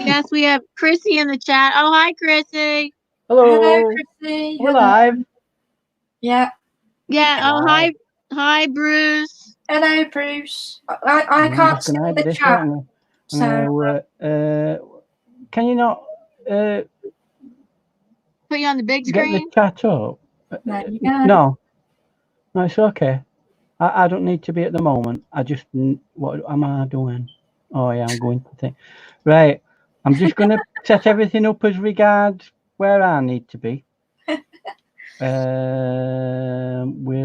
Yes, we have Chrissy in the chat. Oh, hi, Chrissy. Hello, Hello. Chrissy. We're Hello. live. Yeah. Yeah. Oh, Live. hi, Bruce. Hello, Bruce. I I'm can't just see gonna hide the this. chat, I'm so gonna, can you not Put you on the big get the screen. chat up? there you go. No, it's okay. I don't need to be at the moment. What am I doing? Oh yeah, I'm going to think. Right, I'm just gonna set everything up as regards where I need to be. Where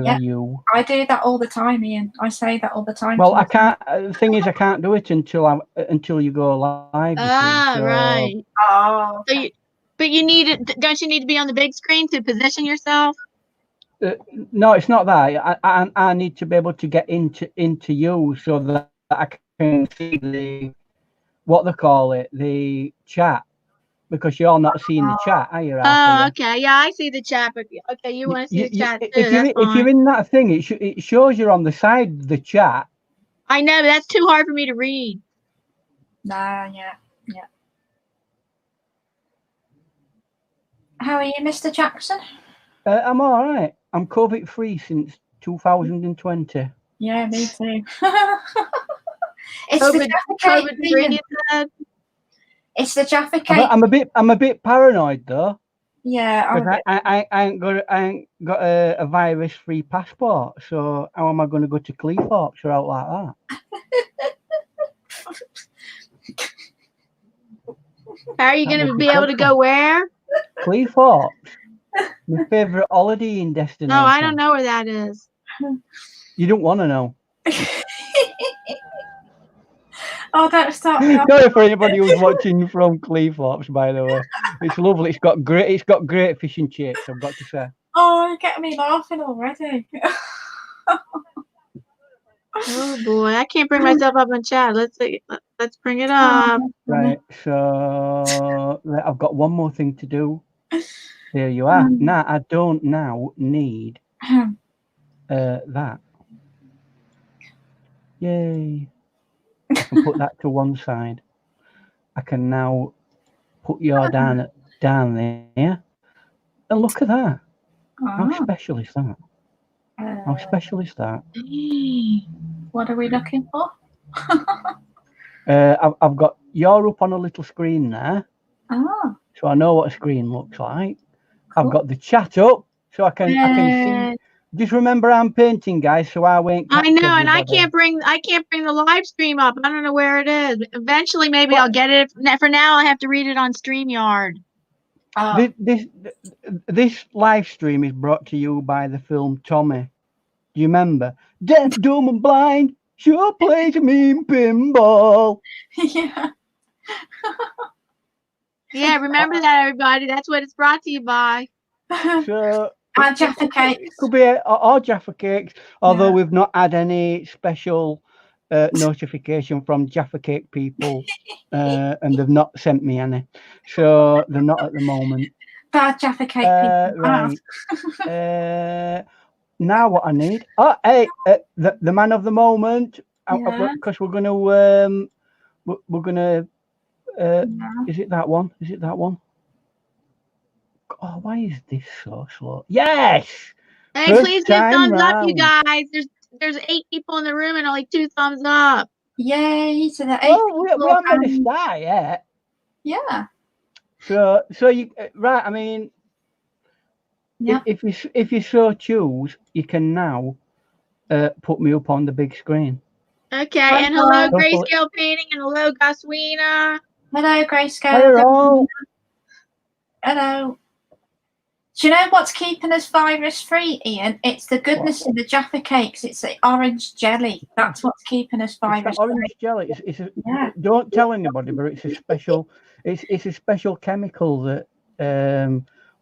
Yeah. are you? I do that all the time, Ian. I say that all the time. Well, to I you. can't. The thing is, I can't do it until you go live. You see, Ah, so, right. Oh, So but you need it. Don't you need to be on the big screen to position yourself? no, it's not that. I need to be able to get into you so that I can see what they call it, the chat, because you're not seeing the chat, are you? Oh, okay. Yeah, I see the chat. But okay, you want to see the chat too? If you're in that thing, it shows you're on the side of the chat. I know, but that's too hard for me to read. nah, yeah. How are you, Mr. Jackson? I'm all right. I'm COVID free since 2020. Yeah, me too. It's COVID, the Jaffa COVID cake. free. Ian. You said. It's the Jaffa cake. I'm a bit paranoid though. Yeah, Because I ain't got a virus free passport, so how am I going to go to Cleethorpes or out like that? How are you going to be able to go where? Cleethorpes, my favourite holidaying destination. No, I don't know where that is. You don't want to know. Oh, don't start me off. Sorry for anybody who's watching from Cleethorpes, by the way. It's lovely. It's got great fish and chips, I've got to say. Oh, you're getting me laughing already. Oh boy, I can't bring myself up in chat. Let's see. Let's bring it up. Right, so I've got one more thing to do. There you are. Now I don't now need that. Yay. I can put that to one side. I can now put your down there. And look at that. How special is that? How special is that? What are we looking for? I've got you're up on a little screen there. Oh. So I know what a screen looks like. Cool. I've got the chat up so I can see. Just remember I'm painting, guys, so I won't catch I know, everybody. and I can't bring the live stream up. I don't know where it is. Eventually, maybe I'll get it. For now, I have to read it on StreamYard. This live stream is brought to you by the film Tommy. Do you remember? Deaf, dumb, and blind sure plays a mean pinball. Yeah. Yeah, remember that, everybody. That's what it's brought to you by. So. And Jaffa cakes. Could be or Jaffa cakes, although we've not had any special notification from Jaffa cake people, and they've not sent me any, so they're not at the moment. Bad Jaffa cake people. Right. Now what I need? Oh, hey, the man of the moment, because we're gonna Is it that one? Is it that one? Oh, why is this so slow? Yes. Hey, please give thumbs up, you guys. There's 8 people in the room and only 2 thumbs up. Yay to the 8 people. We haven't made a start yet. Yeah. So you right? I mean, if you so choose, you can now put me up on the big screen. Okay, and hello, Grayscale Painting, and hello, Goswina. Hello, Grayscale. Hello. Do you know what's keeping us virus-free, Ian? It's the goodness in the Jaffa cakes. It's the orange jelly. That's what's keeping us virus-free. Orange jelly. Don't tell anybody, but it's a special. It's a special chemical that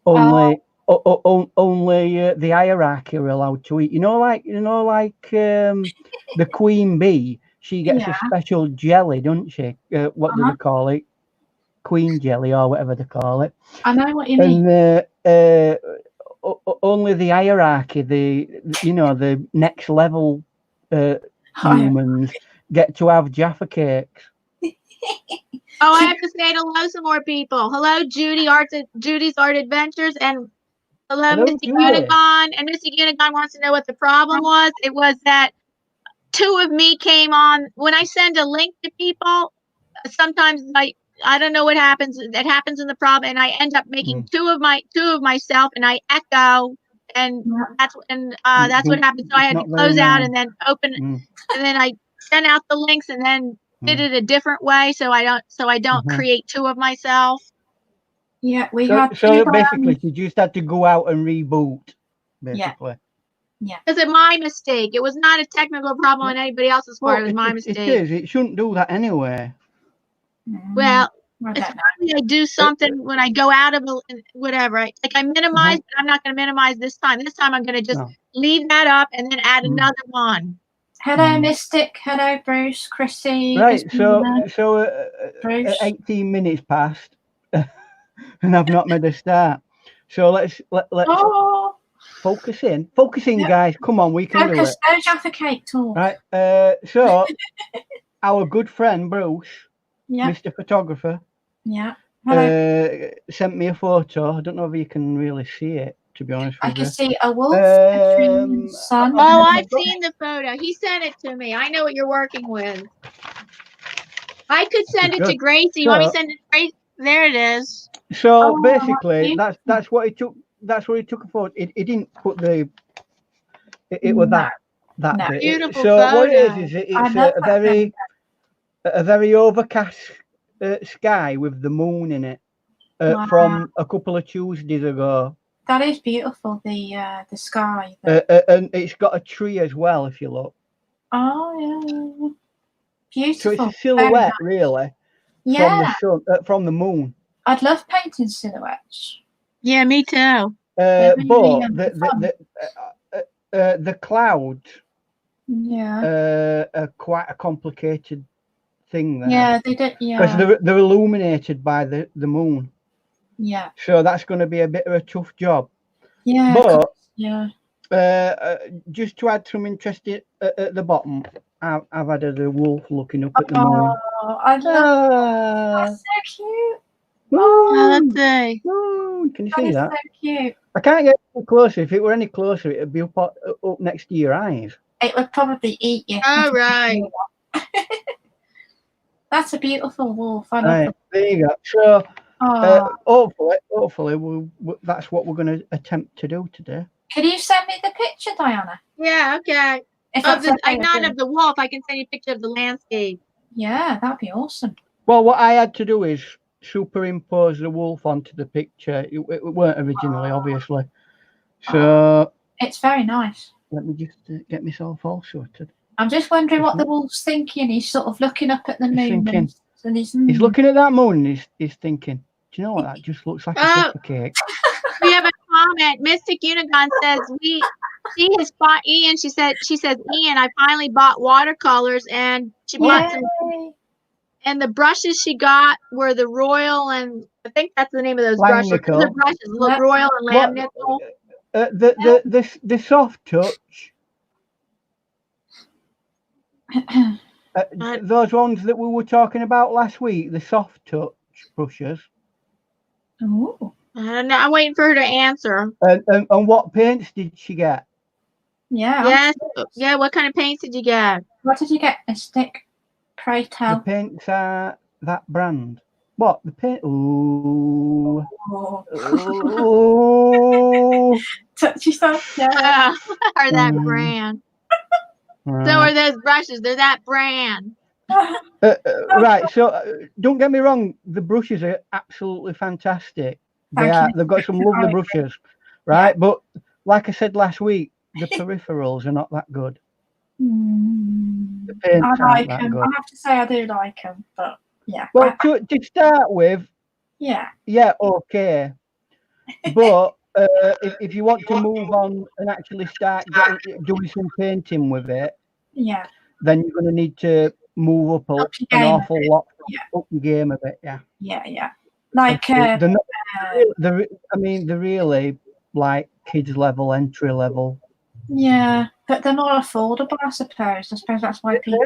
only the hierarchy are allowed to eat. You know, like the queen bee. She gets a special jelly, doesn't she? What do they call it? Queen jelly or whatever they call it. I know what you mean. And only the hierarchy, the next level humans get to have Jaffa cakes. Oh, I have to say hello some more people. Hello, Judy's Art Adventures, and hello, Hello, Mystic Judy. Unicorn. And Mystic Unicorn wants to know what the problem was. It was that two of me came on. When I send a link to people, sometimes I don't know what happens. That happens in the problem, and I end up making two of myself, and I echo, and that's what happened. So I had to close out and then open, and then I sent out the links, and then did it a different way, so I don't create two of myself. Yeah, so basically you just had to go out and reboot, basically. Yeah. Is it my mistake? It was not a technical problem on anybody else's part. It was my mistake. It is. It shouldn't do that anyway. Well, especially I do something when I go out of whatever. I minimize, but I'm not going to minimize this time. This time I'm going to just leave that up and then add another one. Hello, Mystic. Hello, Bruce, Chrissy. Right. So 18 minutes passed, and I've not made a start. So let's focus in, guys. Come on, we can do it. No Jaffa cake talk. Right. So our good friend Bruce, Mr. Photographer, sent me a photo. I don't know if you can really see it, to be honest with you. I can see a wolf, a sun. Oh, I've seen the photo. He sent it to me. I know what you're working with. I could send it to Gracie. You want me to send it to Gracie? There it is. So basically, that's what he took. That's what he took a photo. He didn't put the. It was that bit. Beautiful so photo. What it is it's a very overcast sky with the moon in it from a couple of Tuesdays ago. That is beautiful. The sky. And it's got a tree as well. If you look. Oh yeah. Beautiful. So it's a silhouette, really. Yeah. From the sun, from the moon. I'd love painting silhouettes. Yeah, me too. But the clouds are quite a complicated thing there. Yeah, they did. Yeah, because they're illuminated by the moon. Yeah. So that's going to be a bit of a tough job. Yeah. But just to add some interest at the bottom, I've added a wolf looking up at the moon. Oh, I love that. That's so cute. Let's see. Can you see that? So cute. I can't get any closer. If it were any closer, it'd be up next to your eyes. It would probably eat you. All right. That's a beautiful wolf. I love right, there you go. So hopefully that's what we're going to attempt to do today. Can you send me the picture, Diana? Yeah, okay. Not of the wolf. I can send you a picture of the landscape. Yeah, that'd be awesome. Well, what I had to do is superimpose the wolf onto the picture. It weren't originally, obviously. So it's very nice. Let me just get myself all sorted. I'm just wondering what the wolf's thinking. He's sort of looking up at the moon. And he's looking at that moon and he's thinking, do you know what? That just looks like a Jaffa cake. We have a comment. Mystic Unicorn says she has bought Ian. She says, Ian, I finally bought watercolors, and she bought some. And the brushes she got were the Royal, and I think that's the name of those brushes. The brushes, Royal and Lamb Nickel. The soft touch. Those ones that we were talking about last week, the soft touch brushes. Oh. I don't know. I'm waiting for her to answer. And what paints did she get? Yeah. Yes. Yeah. What kind of paints did you get? What did you get? A stick. Pray tell. The paints are that brand. What? The paint? Ooh. Oh. Touchy stuff. Yeah. Or that brand. Right. So are those brushes. They're that brand. Right. So don't get me wrong. The brushes are absolutely fantastic. They've got some lovely brushes. Right. Yeah. But like I said last week, the peripherals are not that good. The paints I like that them. good. I have to say I do like them, but yeah. Well, to start with, yeah, okay. But if you want to move on and actually start doing some painting with it, then you're going to need to move up an awful lot, up your game a bit, yeah. Like they're really like kids level, entry level. Yeah, but they're more affordable, I suppose. I suppose that's why people.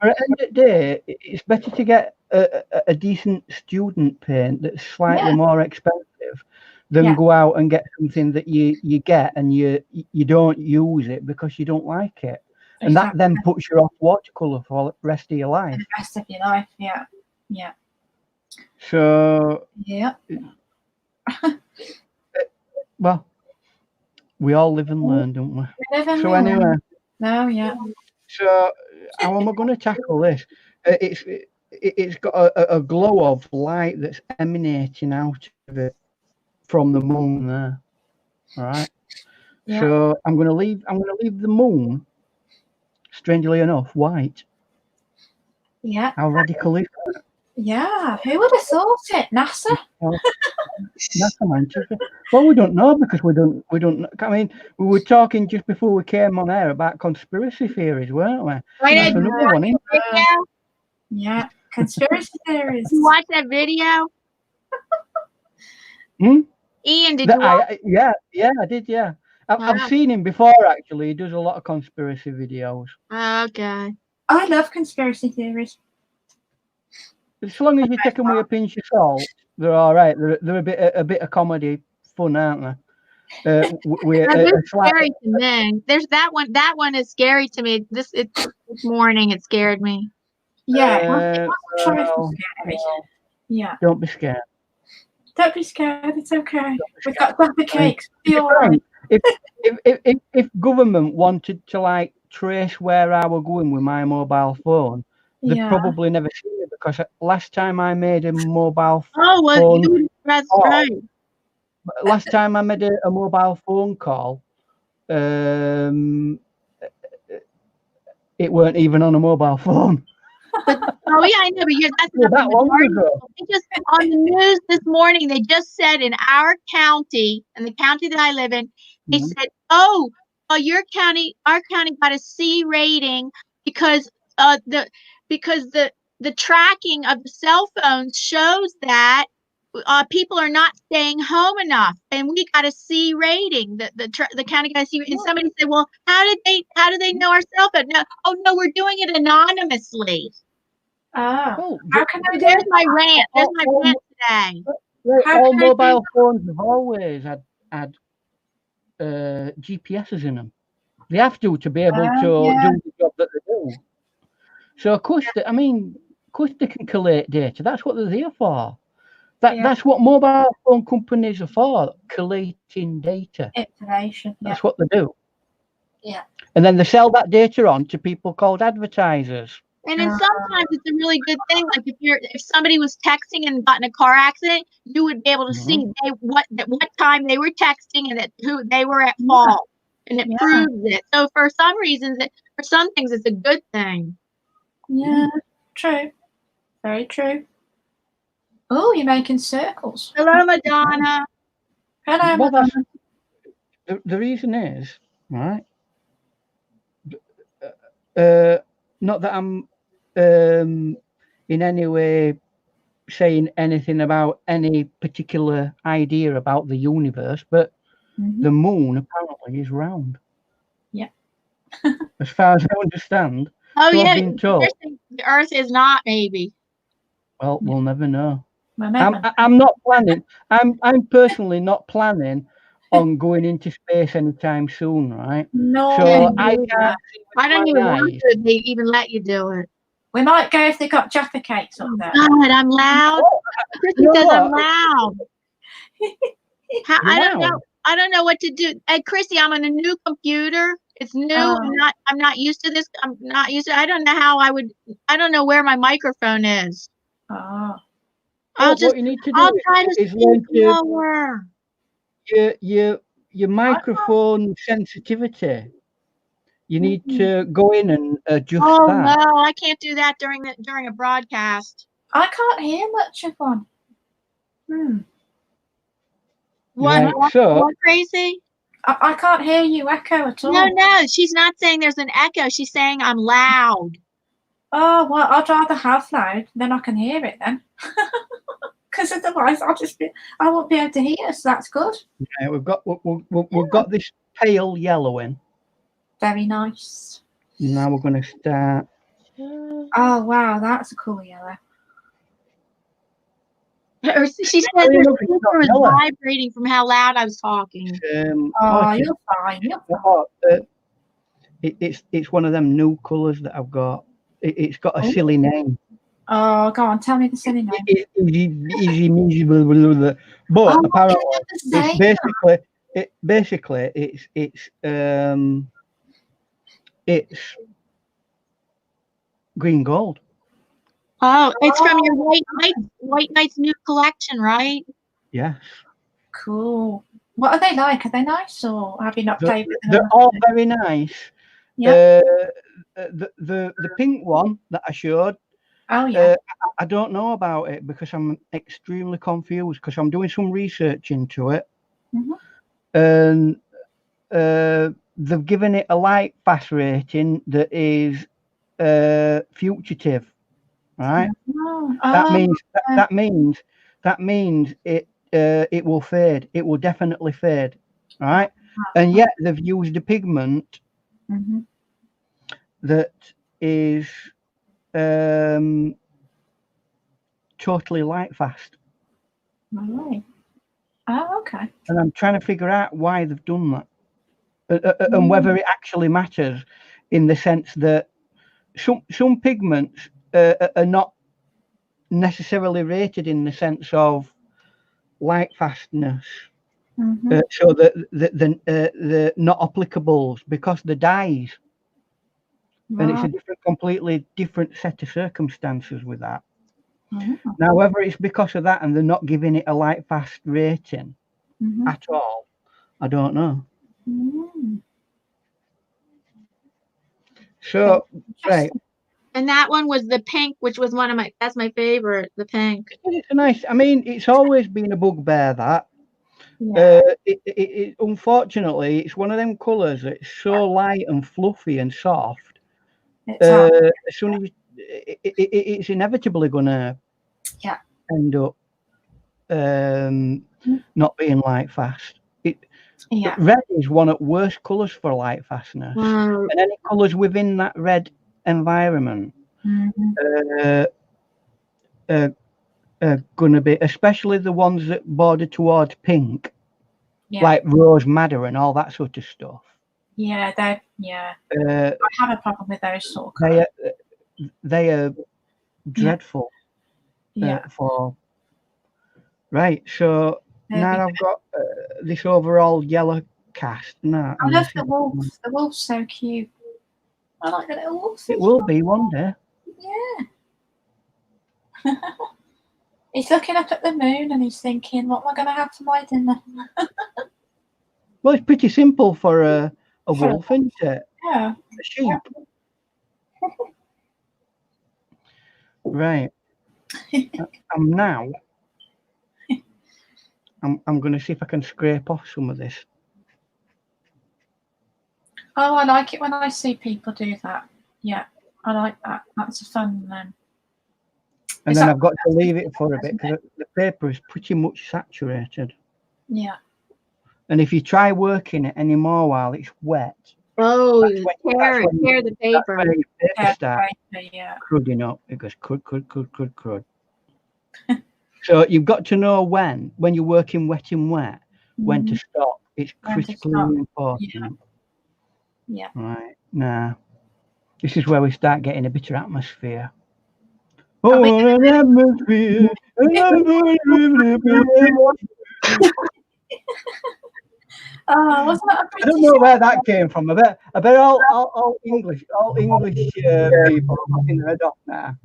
But at the end of the day, it's better to get a decent student paint that's slightly more expensive than go out and get something that you get and you don't use it because you don't like it. And that then puts you off watercolor for the rest of your life. The rest of your life, yeah. Yeah. So, yeah. Well, we all live and learn, don't we? So anyway. No, yeah. So how am I going to tackle this? It's got a glow of light that's emanating out of it from the moon there. All right. Yeah. So I'm going to leave the moon, strangely enough, white. Yeah. How radical is that? Yeah. Who would have thought it? NASA? NASA, man. Well, we don't know because we don't. I mean, we were talking just before we came on air about conspiracy theories, weren't we? That's another one. Yeah, conspiracy theories. Did you watch that video? Ian, did you watch? Yeah, I did. Yeah, I've seen him before. Actually, he does a lot of conspiracy videos. Okay. I love conspiracy theories. As long as you take them with a pinch of salt, they're all right. They're a bit of comedy fun, aren't they? They're scary to me. There's that one. That one is scary to me. This morning it scared me. Yeah. Yeah. Don't be scared. Don't be scared. It's okay. We've got the cakes. Be all right. If government wanted to like trace where I were going with my mobile phone, they'd probably never seen it because last time I made a mobile phone. That's right. Last time I made a mobile phone call, it weren't even on a mobile phone. Yeah, I know, but that's that long ago. Just on the news this morning, they just said in our county, in the county that I live in, they said, "Oh, our county got a C rating because the tracking of the cell phones shows that people are not staying home enough, and we got a C rating. The county got a C rating." And somebody said, "Well, how do they know our cell phone?" No, we're doing it anonymously. Oh, how can I? There's my rant. There's my rant today. All mobile phones have always had GPSs in them. They have to be able to do the job that they do. So of course, they can collate data. That's what they're there for. That's what mobile phone companies are for, collating data. Information. That's what they do. Yeah. And then they sell that data on to people called advertisers. And then sometimes it's a really good thing. Like if somebody was texting and got in a car accident, you would be able to see what time they were texting and who they were at fault, and it proves it. So for some reasons, for some things, it's a good thing. Yeah, true. Very true. Oh, you're making circles. Hello, Madonna. Hello, Madonna. The reason is, right? Not that I'm in any way saying anything about any particular idea about the universe, but the moon apparently is round. Yeah. As far as I understand. Oh, so yeah. I've been told. The Earth is not, maybe. Well, we'll never know. I'm not planning. I'm personally not planning on going into space anytime soon, right? No. So I don't even want to. They even let you do it. We might go if they got Jaffa cakes up there. God, I'm loud. Chrissy says I'm loud. I don't know what to do. Hey, Chrissy, I'm on a new computer. It's new. I'm not used to this. I'm not used to. I don't know how I don't know where my microphone is. Oh. What you need to do is learn lower. Your microphone sensitivity. You need to go in and adjust that. Oh no, I can't do that during a broadcast. I can't hear much of one. What crazy? I can't hear you echo at all. No, she's not saying there's an echo. She's saying I'm loud. Oh well, I'd rather have loud, then I can hear it then. Because otherwise I won't be able to hear. So that's good. Yeah, we've got this pale yellow in. Very nice. Now we're going to start. Oh wow, that's a cool yellow. She says her speaker was vibrating from how loud I was talking. You're fine. You're fine. It's one of them new colours that I've got. It's got a silly name. Oh, go on, tell me the silly name. But apparently, it's green gold. Oh, it's from your White Knight's new collection, right? Yes. Cool. What are they like? Are they nice, or have you not played with them? They're all very nice. Yeah. The pink one that I showed. Oh yeah. I don't know about it because I'm extremely confused because I'm doing some research into it, and they've given it a light fast rating that is fugitive, right? That means it will fade. It will definitely fade, right? And yet they've used a pigment that is totally light fast. Right. Oh, okay. And I'm trying to figure out why they've done that, and whether it actually matters, in the sense that some pigments are not necessarily rated in the sense of light fastness, so that they're not applicables because they're dyes, and it's a completely different set of circumstances with that. Now, whether it's because of that and they're not giving it a light fast rating at all, I don't know. So, right. And that one was the pink, which was that's my favorite, the pink. It's a nice, I mean, it's always been a bugbear that. Yeah. Unfortunately, it's one of them colours that's so light and fluffy and soft. As soon as it's inevitably going to end up not being light fast. Red is one of the worst colours for light fastness, and any colours within that red environment are going to be, especially the ones that border towards pink, like rose madder and all that sort of stuff. Yeah, I have a problem with those sort of colours. They are dreadful. For right, so now I've got this overall yellow cast. No, I love the wolf. The wolf's so cute. I like the little wolf. It will be one day. Yeah. He's looking up at the moon and he's thinking, what am I going to have for my dinner? Well, it's pretty simple for a wolf, isn't it? Yeah. A sheep. Right. I'm going to see if I can scrape off some of this. Oh, I like it when I see people do that. Yeah, I like that. That's a fun one. And then I've got to leave it for a bit because the paper is pretty much saturated. Yeah. And if you try working it anymore while it's wet, tear the paper. That's when your paper starts crudding up. It goes crud. So you've got to know when you're working wet and wet, when to stop. It's critically important. Yeah. Right. Now, this is where we start getting a bit of atmosphere. Oh, an atmosphere. Wasn't that a I don't know where that came from. I bet all English people are fucking their head off now.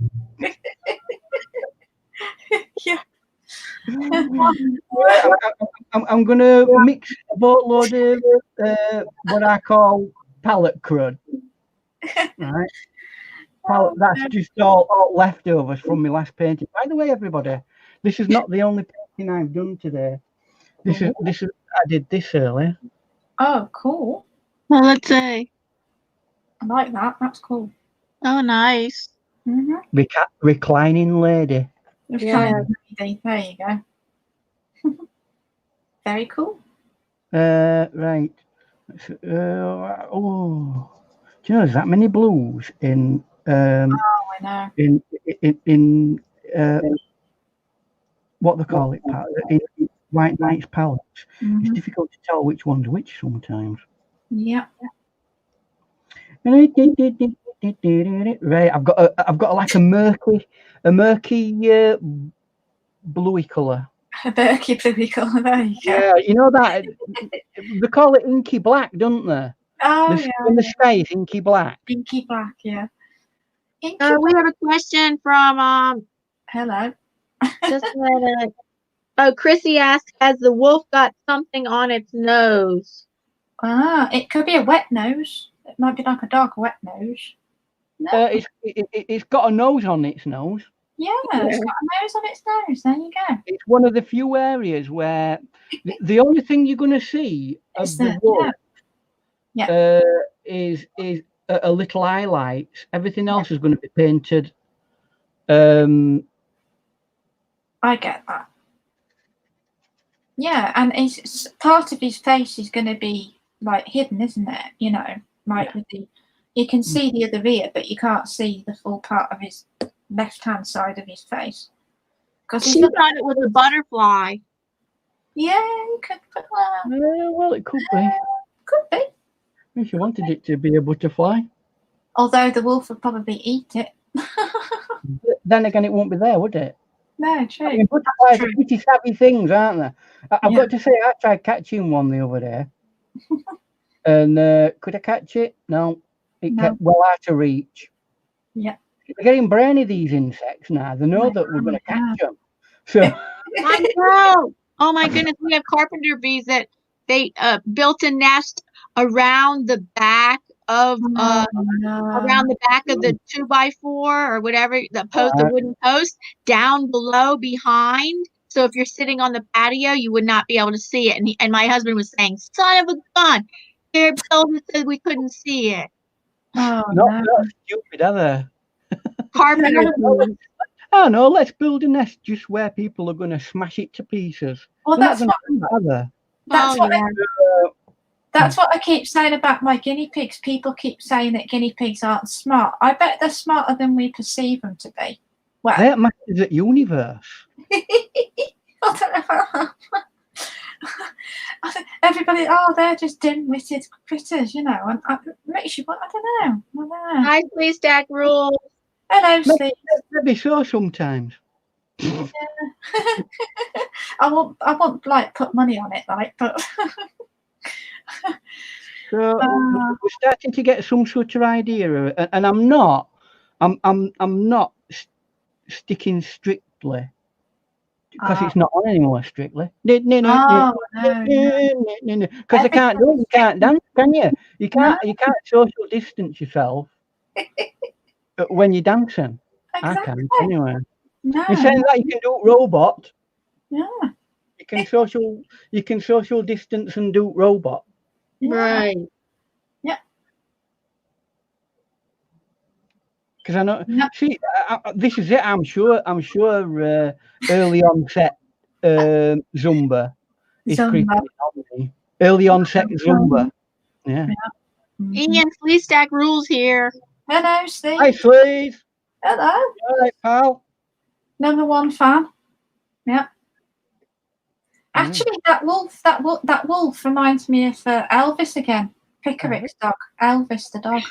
Yeah. I'm going to mix a boatload of what I call palette crud. Right? That's just all leftovers from my last painting. By the way, everybody, this is not the only painting I've done today. This is I did this earlier. Oh, cool. Well, let's say. I like that. That's cool. Oh, nice. Reclining lady. Reclining lady. There you go. Very cool. Right. Do you know there's that many blues in? Oh, know. In what they call it, in White Knight's palettes. It's difficult to tell which one's which sometimes. Yeah. Right, I've got like a murky bluey colour. A murky bluey colour, there you go. Yeah, you know that they call it inky black, don't they? Oh, When the sky is inky black. Inky black, yeah. Inky We have a question from Hello. just a minute. Oh, Chrissy asked, has the wolf got something on its nose? It could be a wet nose. It might be like a dog, wet nose. No. It's got a nose on its nose. Yeah, it's got a nose on its nose. There you go. It's one of the few areas where the only thing you're going to see of the wolf is a little highlights. Everything else is going to be painted. I get that. Yeah, and it's part of his face is going to be like hidden, isn't it? You know, like with you can see the other ear, but you can't see the full part of his left-hand side of his face. Because she thought it was a butterfly. Yeah, you could put that. Well, it could be. Could be. If you wanted it to be a butterfly. Although the wolf would probably eat it. Then again, it won't be there, would it? No, true. I mean, butterflies are pretty savvy things, aren't they? I've got to say, I tried catching one the other day. And could I catch it? No. It kept well out of reach. Yeah. They're getting brainy, these insects now. They know that we're going to catch them. So I know. Oh my goodness, we have carpenter bees that they built a nest around the back of around the back of the 2x4 or whatever, the post, the wooden post down below behind. So if you're sitting on the patio, you would not be able to see it. And my husband was saying, "Son of a gun, their builders said we couldn't see it." Oh, not stupid, are they? Carpenter bees. Oh no, let's build a nest just where people are going to smash it to pieces. Well, that's what I keep saying about my guinea pigs. People keep saying that guinea pigs aren't smart. I bet they're smarter than we perceive them to be. Well, they're masters at universe. I don't know. Everybody, they're just dim-witted critters, you know. And makes you, I don't know. Hi, please stack rules. Hello, Steve. Maybe so sometimes. Yeah. I won't like put money on it, like, but. So we're starting to get some sort of idea of it, and I'm not sticking strictly because it's not on anymore strictly. No. Because I can't do it. You can't dance, can you? You can't social distance yourself when you're dancing. Exactly. I can't anyway. No. In saying that, you can do robot. Yeah. You can social distance and do robot. Yeah. Right. Yeah. Because I know. Yep. See, this is it. I'm sure. Early onset Zumba is creeping on me. Early onset Zumba. Yeah. Ian, Flea Stack rules here. Hello, Steve. Hi, Sleeve. Hello. All right, pal. #1 fan. Yeah. Actually, that wolf reminds me of Elvis again. Pickerick's dog, Elvis the dog.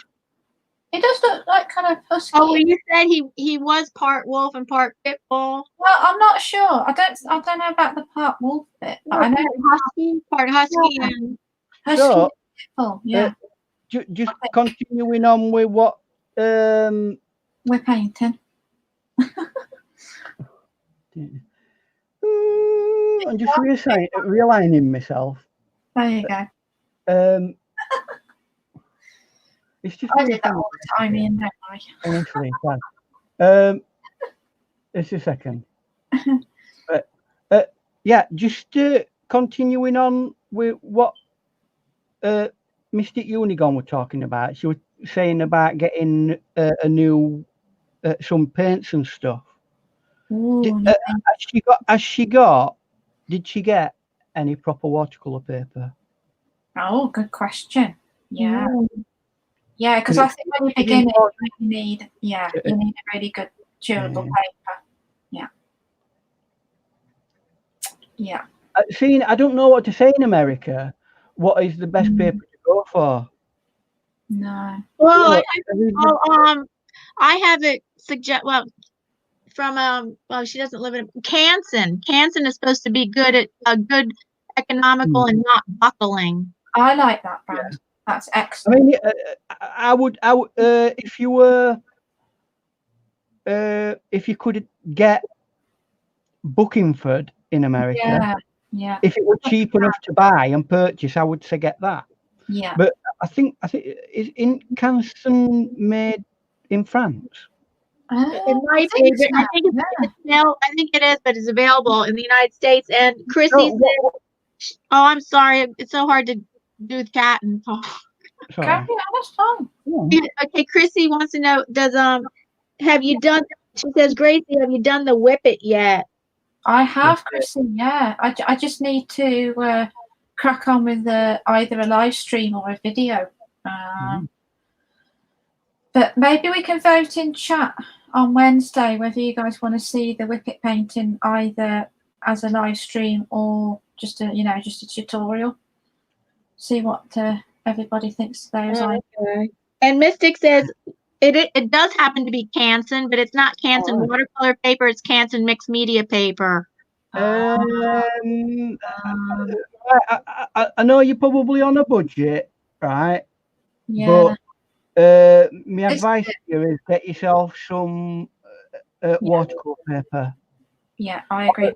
He does look like kind of husky. Oh, well, you said he was part wolf and part pit bull. Well, I'm not sure. I don't know about the part wolf bit, but I know part husky and husky so, pit bull. Yeah. Just continuing on with what we're painting. I'm just realigning myself. There you go. It's just I did that all the time, Ian, don't I? Honestly, it's a second. Just continuing on with what Mystic Unicorn were talking about. She was saying about getting a new some paints and stuff. Ooh, did she get any proper watercolor paper? Oh, good question. Yeah. Yeah, because I think when you begin it, you need a really good durable paper. Yeah. Yeah. I don't know what to say in America. What is the best paper to go for? No. Well, I have it from she doesn't live in Canson. Canson is supposed to be good at good economical and not buckling. I like that brand. Yeah. That's excellent. I mean, I would if you were if you could get Bookingford in America, if it were cheap enough to buy and purchase, I would say get that. Yeah. But I think is in Canson made in France. It might be. I think I think it is, but it's available in the United States. And Chrissy said, I'm sorry, it's so hard to do with cat and talk. Sorry. That's fine. Okay, Chrissy wants to know, have you done? She says, Gracie, have you done the Whippet yet? I have, Chrissy. Yeah, I just need to crack on with either a live stream or a video. But maybe we can vote in chat on Wednesday whether you guys want to see the Whippet painting either as a live stream or just a tutorial. See what everybody thinks of those. Okay. And Mystic says it does happen to be Canson, but it's not Canson watercolor paper. It's Canson mixed media paper. I know you're probably on a budget, right? Yeah. But my advice to you is get yourself some watercolor paper. Yeah, I agree.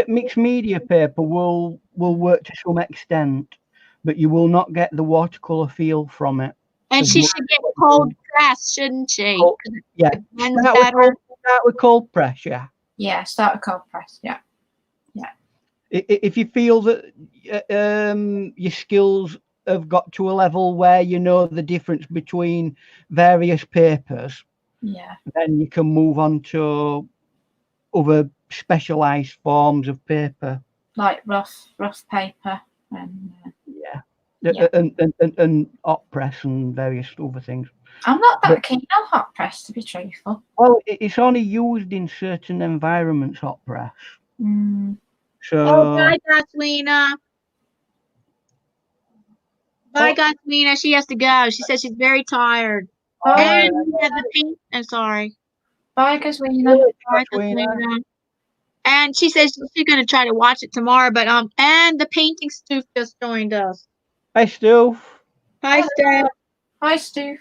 Mixed media paper will work to some extent, but you will not get the watercolor feel from it. And she should get cold press, shouldn't she? Yeah. Start with cold press. Yeah. Yeah, start with cold press. Yeah. Yeah. If you feel that your skills have got to a level where you know the difference between various papers, then you can move on to other specialized forms of paper, like rough paper and and hot press and various other things. I'm not that keen on hot press, to be truthful. Well, it's only used in certain environments, hot press. So bye, Gasolina. Bye, Gasolina. She has to go. She says she's very tired. And the paint. I'm sorry. Bye, Gasolina. Bye, Gasolina. And she says she's going to try to watch it tomorrow. But and the painting Stoof just joined us. Hi, Stoof. Hi, Stoof. Hi, Stoof.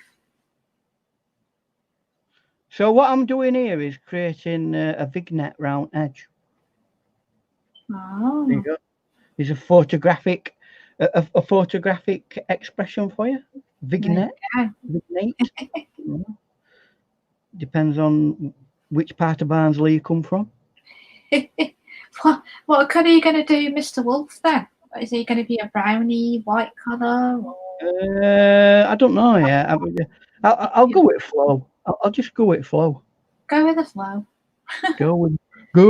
So what I'm doing here is creating a vignette round edge. Oh. There you go. There's a photographic expression for you. Vignette. Depends on which part of Barnsley you come from. What colour are you going to do, Mr. Wolf, then? Is he going to be a brownie, white colour? I don't know yet. I'll go with flow. I'll just go with flow. Go with the flow. Go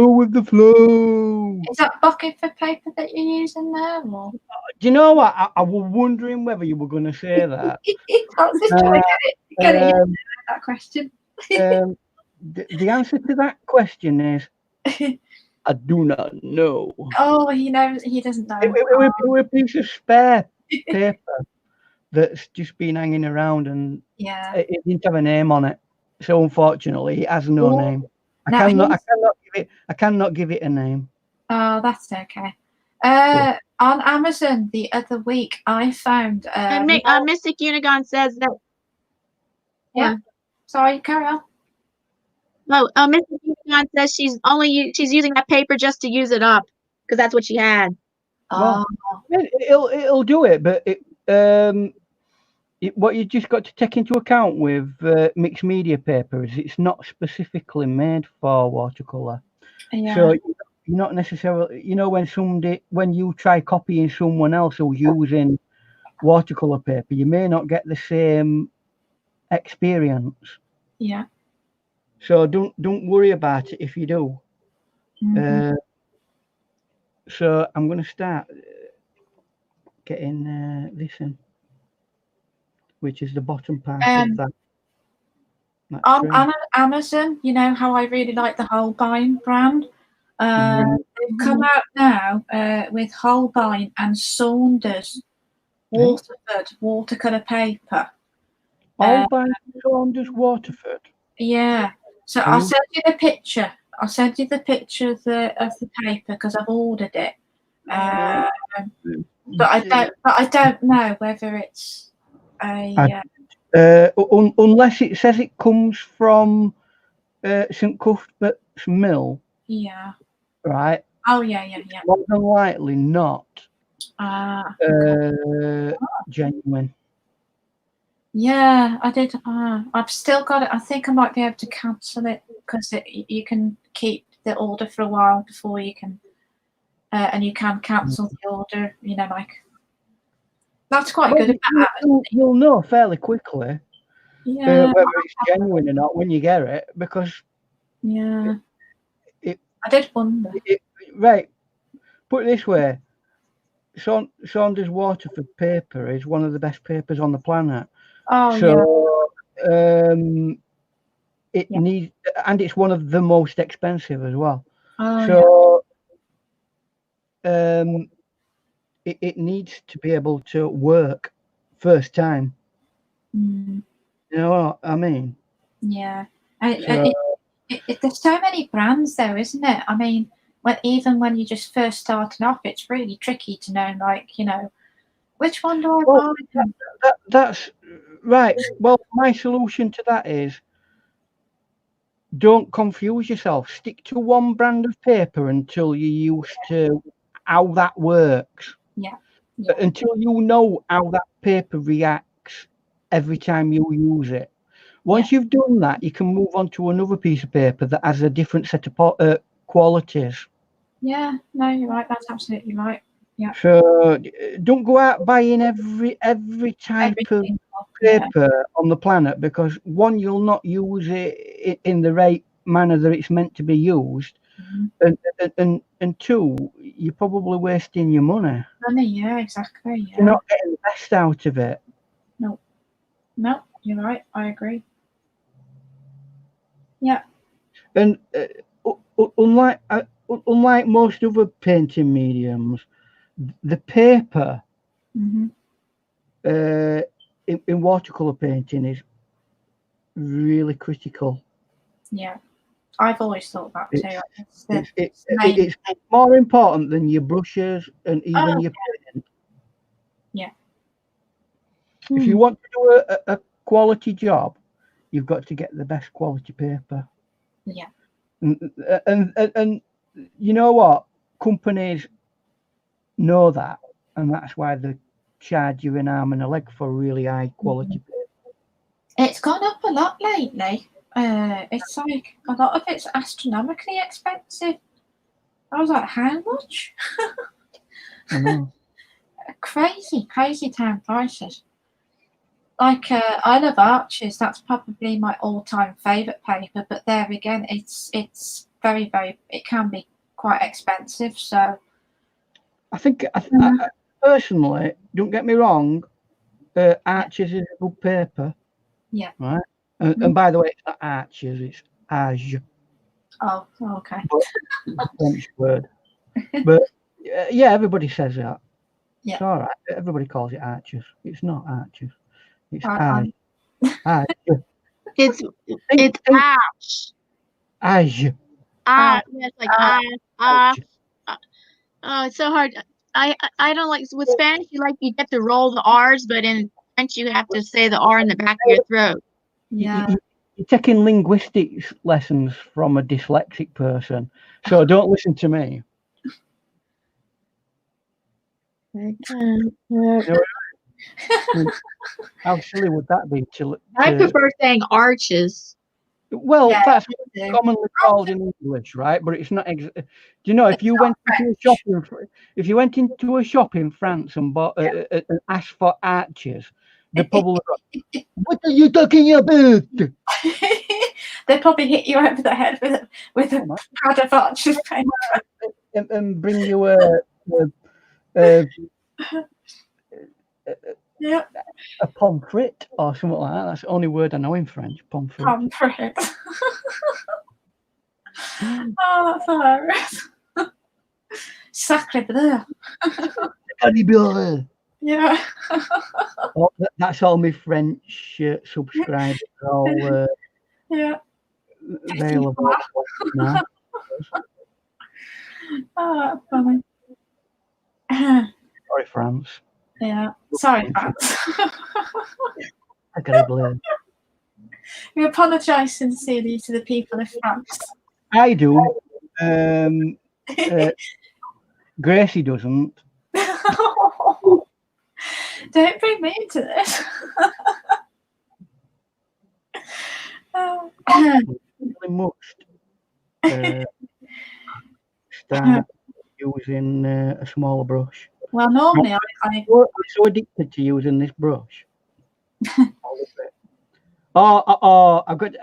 with the flow. Is that bucket for paper that you're using there? Or? Do you know what? I was wondering whether you were going to say that. I was just trying to get it that question. The answer to that question is I do not know. Oh, he knows. He doesn't know. It was a piece of spare paper that's just been hanging around, and it didn't have a name on it. So unfortunately, it has no name. I cannot give it a name. Oh, that's okay. On Amazon the other week, I found. Mystic Unigon says that. Yeah. Sorry, carry on. No, Mystic Unigon says she's using that paper just to use it up because that's what she had. Well, it'll do it, but what you just got to take into account with mixed media paper is it's not specifically made for watercolor. Yeah. So you're not necessarily, when you try copying someone else who's using watercolor paper, you may not get the same experience. Yeah. So don't worry about it if you do. So I'm going to start getting this in. which is the bottom part of that. On Amazon, you know how I really like the Holbein brand. They've come out now with Holbein and Saunders Waterford watercolor paper. Holbein, Saunders, Waterford. Yeah. So I'll send you the picture. I'll send you the picture of the paper because I've ordered it. But I don't know whether it's a. Unless it says it comes from St Cuthbert's Mill. Yeah. Right. Oh yeah. More than likely not. Okay. Genuine. Yeah, I did. I've still got it. I think I might be able to cancel it because you can keep the order for a while before you can, and you can cancel the order. You know, like that's quite good. You'll know fairly quickly whether it's genuine or not when you get it, because I did wonder. Right, put it this way: Saunders Waterford paper is one of the best papers on the planet. It needs, and it's one of the most expensive as well. It needs to be able to work first time. You know what I mean? Yeah. There's so many brands though, isn't it? I mean, even when you're just first starting off, it's really tricky to know, like, you know, which one do I buy? That's right. Well, my solution to that is don't confuse yourself. Stick to one brand of paper until you're used to how that works. Yeah. Until you know how that paper reacts every time you use it. Once you've done that, you can move on to another piece of paper that has a different set of qualities. Yeah, no, you're right. That's absolutely right. Yeah. So don't go out buying every type of paper on the planet, because one, you'll not use it in the right manner that it's meant to be used, and two, you're probably wasting your money. Yeah, exactly. Yeah. You're not getting the best out of it. No, you're right. I agree. Yeah. And unlike most other painting mediums, the paper in watercolor painting is really critical. Yeah, I've always thought that too. It's more important than your brushes and even your paint. Yeah. If you want to do a quality job, you've got to get the best quality paper. Yeah. And you know what? Companies know that, and that's why they charge you an arm and a leg for really high quality paper. It's gone up a lot lately. It's like a lot of it's astronomically expensive. I was like, how much? I know. Crazy town prices. Like I love Arches. That's probably my all-time favourite paper. But there again, it's very, very. It can be quite expensive. So I think personally, don't get me wrong, Arches is a good paper. Yeah. Right. And by the way, it's not Arches, it's Arge. Oh, okay. French word. But yeah, everybody says that. Yeah. It's all right. Everybody calls it Arches. It's not Arches. It's Arge. Arge. It's Arch. Arge. Yes, like oh, it's so hard. I don't like, with Spanish. You get to roll the R's, but in French you have to say the R in the back of your throat. Yeah. You're taking linguistics lessons from a dyslexic person, so don't listen to me. How silly would that be? I prefer saying arches. Well, that's commonly called in English, right? But it's not. Do you know, if you went into a shop in France and bought and asked for arches, they probably go, "What are you talking about?" They probably hit you over the head with a pad of arches and bring you Yeah. A pomfret or something like that. That's the only word I know in French. Pomfret. Pomfret. Oh, that's hilarious. Sacre bleu. Yeah. Oh, that's all my French subscribers are all Yeah. available now. Oh, that's funny. Sorry, France. Yeah. Sorry, France. I gotta blame. We apologise sincerely to the people of France. I do. Gracie doesn't. Don't bring me into this. Really must start using a smaller brush. Well, normally I I'm so addicted to using this brush. I've got.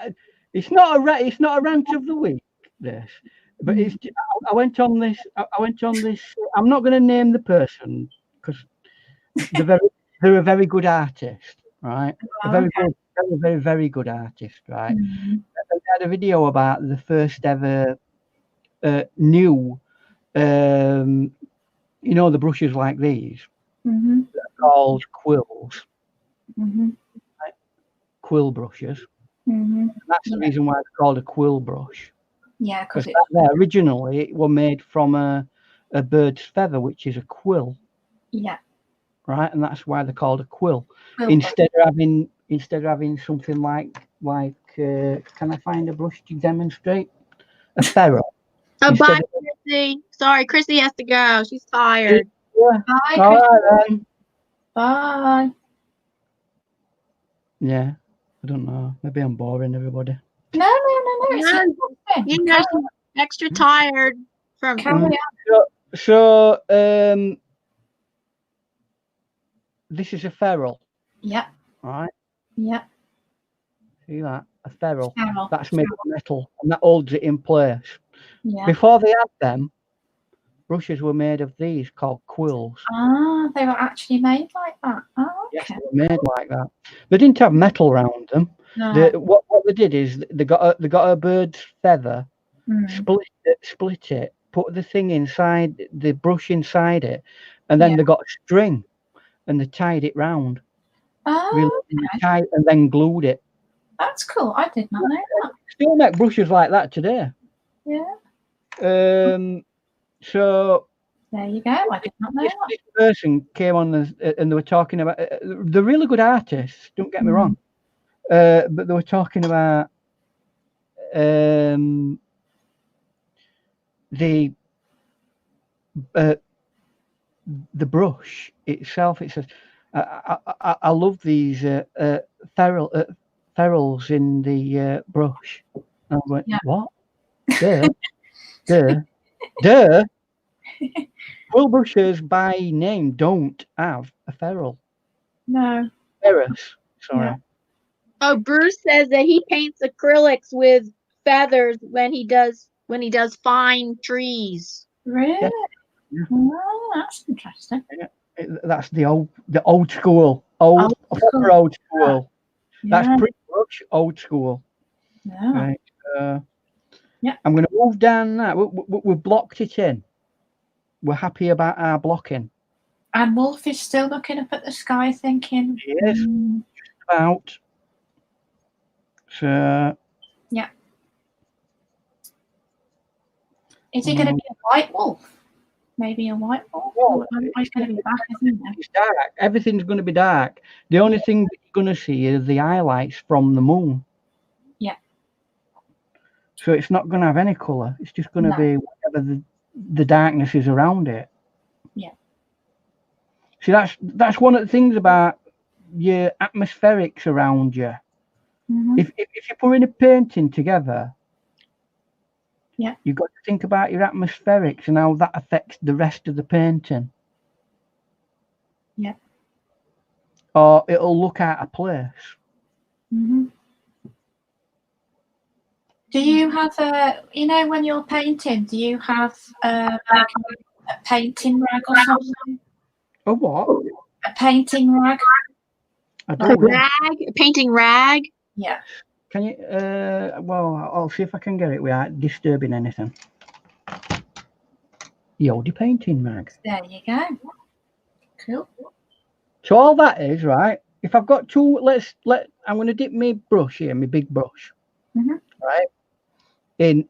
It's not a rant of the week. This, but it's. I went on this. I'm not going to name the person because they're a very good artist, right? A very good, very good artist, right? Mm-hmm. They had a video about the first ever new. You know, the brushes like these, Mm-hmm. called quills, Mm-hmm. right? Quill brushes. Mm-hmm. That's the reason why it's called a quill brush. Yeah, because originally it was made from a bird's feather, which is a quill. Yeah. Right, and that's why they're called a quill. Instead of having something like can I find a brush to demonstrate? A ferrule. Bye, Chrissy. Sorry, Chrissy has to go. She's tired. Yeah. Bye, All right, then. Bye. Yeah, I don't know. Maybe I'm boring everybody. No. You know, she's extra tired from. So, this is a ferrule. Yeah. Right. Yeah. See that? A ferrule. Ferrule. That's made of metal, and that holds it in place. Yeah. Before they had them, brushes were made of these called quills. Ah, they were actually made like that. Oh, okay. Yes, they were made like that. They didn't have metal around them. No. What they did is they got a bird's feather, split it, put the thing inside the brush inside it, and then they got a string and they tied it round. Oh, really tight, and then glued it. That's cool. I did not know that. Still make brushes like that today. Yeah. So there you go. I did not know that. This person came on and they were talking about. They're really good artists. Don't get me wrong. But they were talking about the brush itself. It says, I love these ferrules in the brush. And I went, what? Duh. Quill brushes by name don't have a ferrule. No. Ferrous. Sorry. Yeah. Oh, Bruce says that he paints acrylics with feathers when he does fine trees. Really? Yeah. Oh, that's interesting. Yeah. That's the old school. Old school. Yeah. That's pretty much old school. Yeah. Right. Yeah. I'm going to move down that. We've blocked it in. We're happy about our blocking. And Wolf is still looking up at the sky thinking. Yes. Just about. So. Yeah. Is he going to be a white wolf? Maybe a white wolf? Well, he's going to be back, isn't he? It's dark. Everything's going to be dark. The only thing that you're going to see is the highlights from the moon. Yeah. So it's not going to have any colour. It's just going to be whatever the darkness is around it. Yeah. See, that's one of the things about your atmospherics around you. Mm-hmm. If you're putting a painting together, you've got to think about your atmospherics and how that affects the rest of the painting. Yeah. Or it'll look out of place. Mm-hmm. Do you have when you're painting, do you have like a painting rag or something? A what? A painting rag. I A do. Yeah. rag, a painting rag. Yeah. Can you? Well, I'll see if I can get it without disturbing anything. The oldie painting rag. There you go. Cool. So all that is right. If I've got two, I'm going to dip my brush here, my big brush, right, in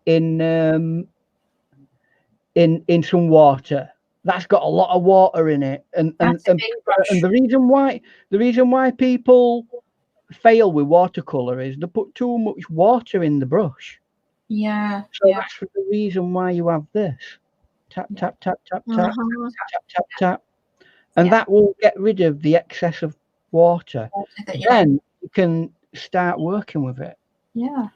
some water. That's got a lot of water in it, and the reason why people fail with watercolor is they put too much water in the brush. Yeah. So that's the reason why you have this. Tap, tap, tap, tap, tap, tap, tap, tap. And that will get rid of the excess of water. Then you can start working with it. Yeah.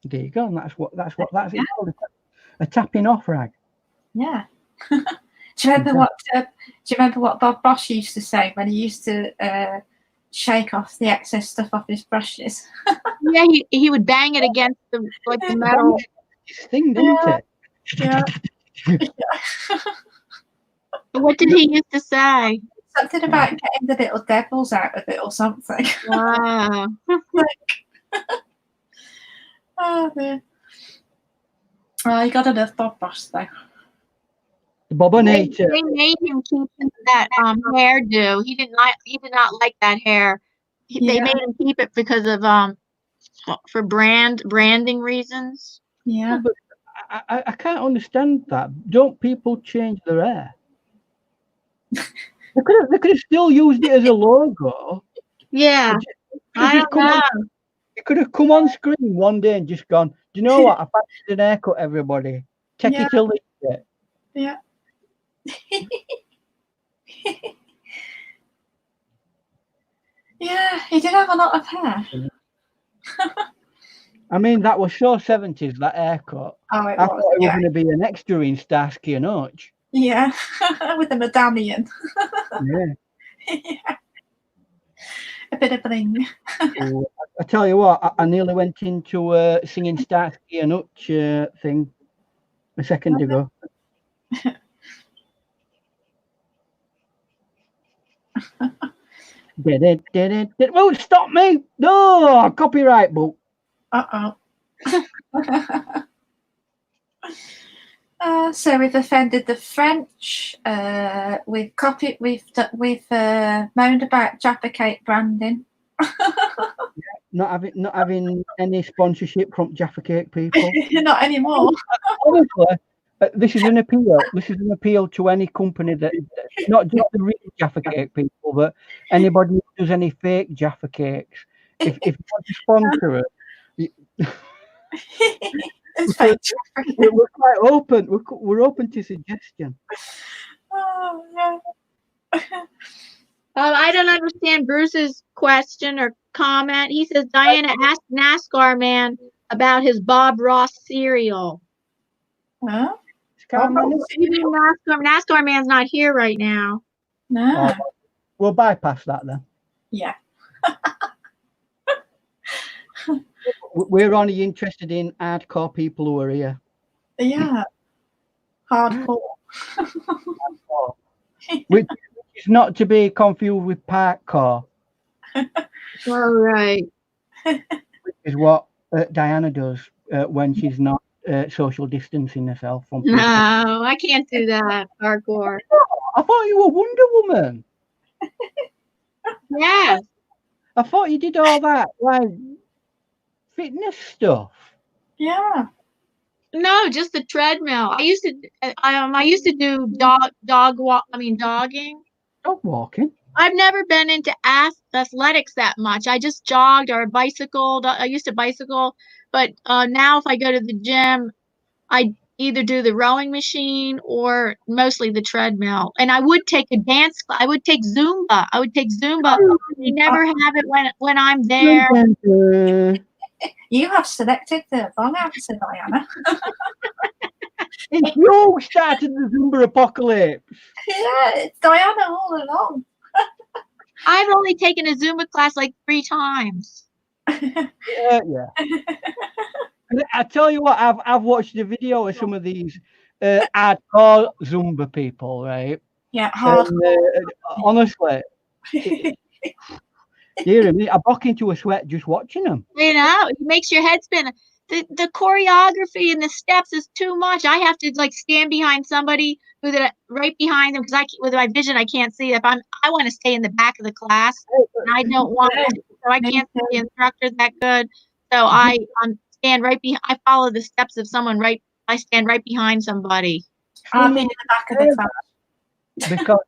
There you go. And that's it called, a tapping off rag. Yeah. Do you remember what Bob Ross used to say when he used to shake off the excess stuff off his brushes? Yeah, he would bang it against the metal. Thing, didn't it? Yeah. What did he used to say? Something about getting the little devils out of it or something. Wow. Oh dear. Oh, you got enough Bob Ross though. Bobinator. They made him keep that hairdo. He did not like that hair. They made him keep it because of for branding reasons. Yeah. But I can't understand that. Don't people change their hair? They could have still used it as a logo. Yeah. I don't know. It could have come on screen one day and just gone, do you know what? I fancied an haircut, everybody. Take it or leave it. Yeah. Yeah, he did have a lot of hair. I mean, that was so 70s, that haircut. Oh, I thought it was going to be an extra in Starsky and Hutch. Yeah, with the medallion. Yeah. Yeah. A bit of bling. I tell you what, I nearly went into singing Starsky and Hutch thing a second ago. Did it. Well, stop me! No, copyright book. So we've offended the French. We've moaned about Jaffa Cake branding. Not having any sponsorship from Jaffa Cake people. Not anymore. Honestly, this is an appeal. This is an appeal to any company that, not just the real Jaffa Cake people, but anybody who does any fake Jaffa Cakes. If you want to sponsor it, we're quite open. We're open to suggestion. Oh yeah. I don't understand Bruce's question or comment. He says Diana asked NASCAR man about his Bob Ross cereal. Huh? NASCAR man's not here right now. No. We'll bypass that then. Yeah. We're only interested in hardcore people who are here. Yeah. Hardcore. Which is not to be confused with parkour. All right. Which is what Diana does when she's not social distancing herself from people. No, I can't do that. Hardcore. I thought you were Wonder Woman. Yeah. I thought you did all that like fitness stuff. Yeah. No, just the treadmill. I used to do dogging. Dog walking. I've never been into athletics that much. I just jogged or bicycled. I used to bicycle, but now if I go to the gym, I either do the rowing machine or mostly the treadmill. And I would take a dance. I would take Zumba. You never have it when I'm there. You have selected the wrong answer, Diana. It's you started the Zumba apocalypse. Yeah, it's Diana all along. I've only taken a Zumba class like 3 times. Yeah. I tell you what, I've watched the video of some of these hardcore Zumba people, right? Yeah, hard. And, honestly, dear me, I broke into a sweat just watching them. You know, it makes your head spin. The choreography and the steps is too much. I have to like stand behind somebody who's right behind them because with my vision I can't see. If I want to stay in the back of the class, and I don't want to, so I can't see the instructor that good. So I stand right behind. I follow the steps of someone right. I stand right behind somebody. I'll be in the back of the class because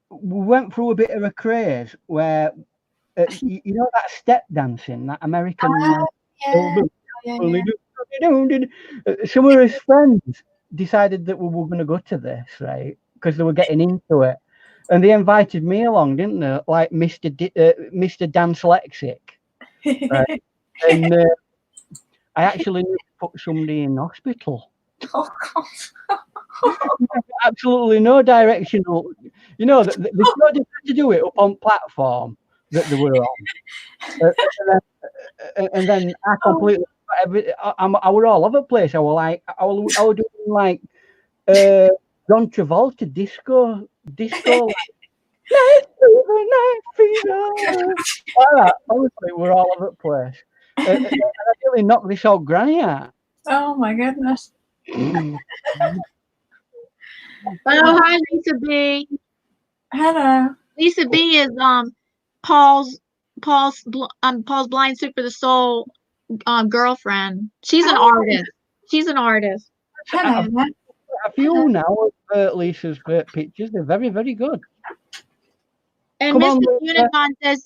we went through a bit of a craze where you know that step dancing, that American. Some of his friends decided that we were going to go to this, right? Because they were getting into it, and they invited me along, didn't they? Like Mr. Dance Lexic, right? And I actually put somebody in hospital. Oh God. Absolutely no directional. You know, they started to do it up on platform that they were on, and then I completely. I were all over the place. I was doing like John Travolta disco. Night fever. Honestly, we're all over the place. And I really knocked this old granny out. Oh my goodness. Oh, hi, Lisa B. Hello. Lisa B is Paul's Blind Soup for the Soul girlfriend. She's an artist. She's an artist. Hello. A few now of Lisa's pictures. They're very, very good. And Mr. Unicorn says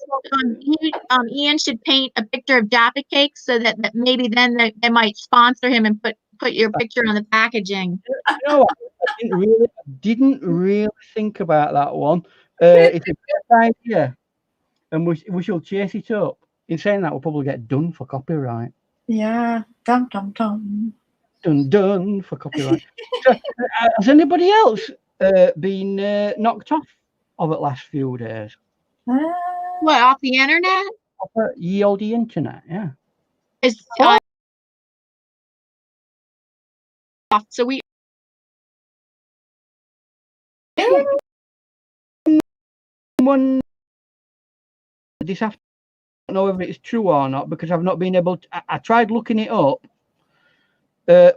Ian should paint a picture of Jaffa cakes so that maybe then they might sponsor him and put your picture on the packaging. You know what? I didn't really think about that one. It's a good idea, and we shall chase it up. In saying that, we'll probably get done for copyright. Yeah. Dum dum dum. Done for copyright. So, has anybody else been knocked off over the last few days? What, off the internet? Off the old internet, yeah. It's so we. One this afternoon, I don't know if it's true or not because I've not been able to. I tried looking it up,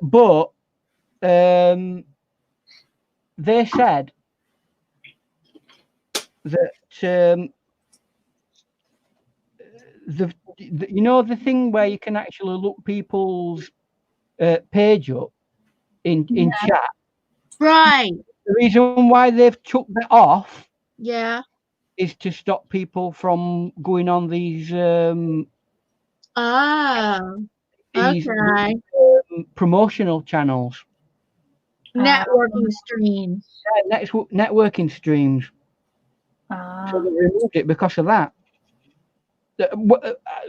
but they said that you know the thing where you can actually look people's page up in chat. Right. The reason why they've took that off, is to stop people from going on these promotional channels, networking streams. Yeah, networking streams. So they removed it because of that.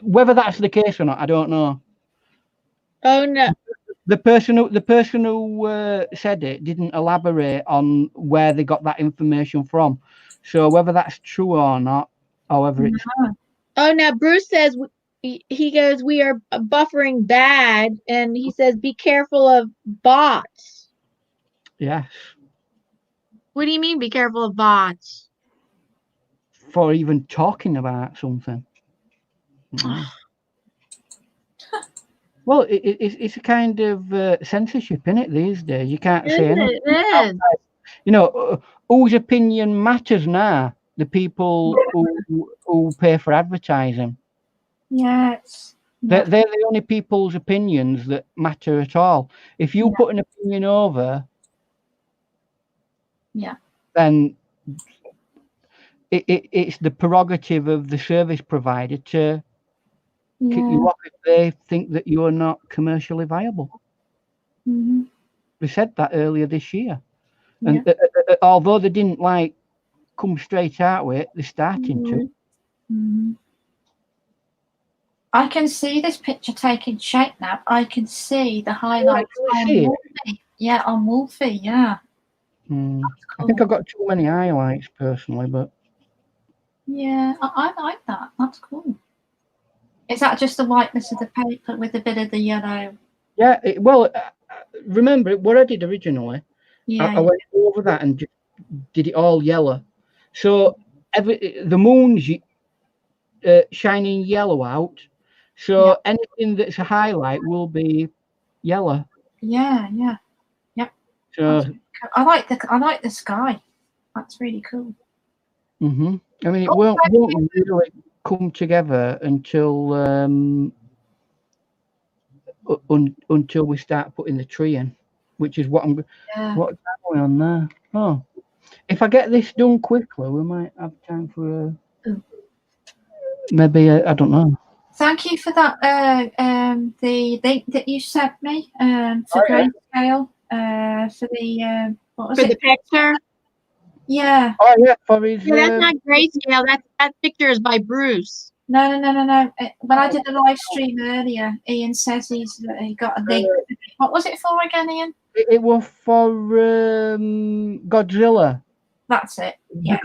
Whether that's the case or not, I don't know. Oh no. The person who said it didn't elaborate on where they got that information from. So whether that's true or not, or whether it's Oh, now Bruce says he goes, we are buffering bad, and he says, be careful of bots. Yes. What do you mean, be careful of bots? For even talking about something. Well, it's a kind of censorship, isn't it, these days? You can't say anything. It is. You know, whose opinion matters now? The people who pay for advertising. Yes. They're the only people's opinions that matter at all. If you put an opinion over, then it's the prerogative of the service provider to kick you off if they think that you are not commercially viable. They said that earlier this year, and although they didn't come straight out with it, they're starting to. I can see this picture taking shape now. I can see the highlights on Wolfie. Yeah, on Wolfie, yeah. Cool. I think I've got too many highlights personally, but yeah, I like that. That's cool. Is that just the whiteness of the paper with a bit of the yellow? Yeah, well, remember what I did originally? Yeah. I went over that and just did it all yellow. So the moon's shining yellow out. So anything that's a highlight will be yellow. Yeah. Yep. So I like the sky. That's really cool. I mean, it won't really come together until until we start putting the tree in, which is what what's going on there. Oh, if I get this done quickly, we might have time for maybe I don't know. Thank you for that. The link that you sent me for grayscale. For the what was For it? the picture. Yeah. Oh yeah, for his. Yeah, that's not grayscale. That picture is by Bruce. No. When I did the live stream earlier, Ian says he got a link. What was it for again, Ian? It was for Godzilla. That's it. Yeah.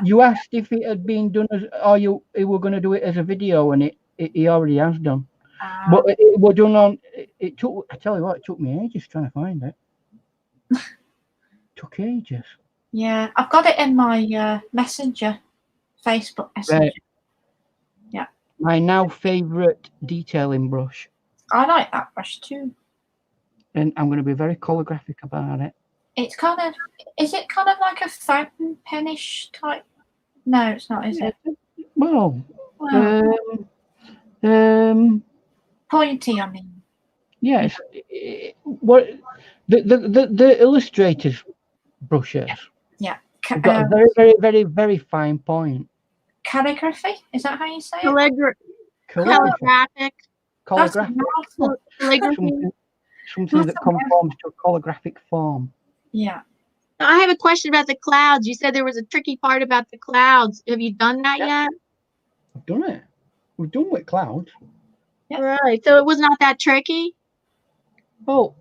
You asked if it had been done as, or you were going to do it as a video, and he already has done. But it was done on. It took. I tell you what, it took me ages trying to find it. Took ages. Yeah, I've got it in my messenger, Facebook messenger. Right. Yeah. My now favourite detailing brush. I like that brush too. And I'm going to be very calligraphic about it. It's kind of, is it kind of like a fountain penish type? No, it's not, is it? Well, pointy, I mean. Yes. What the illustrators brushes. Yeah. Got a very, very, very, very fine point. Calligraphy, is that how you say it? Calligraphic. Calligraphic. Something that conforms to a calligraphic form. Yeah. I have a question about the clouds. You said there was a tricky part about the clouds. Have you done that yet? I've done it. We've done with clouds. Yeah. Right. So it was not that tricky? Well,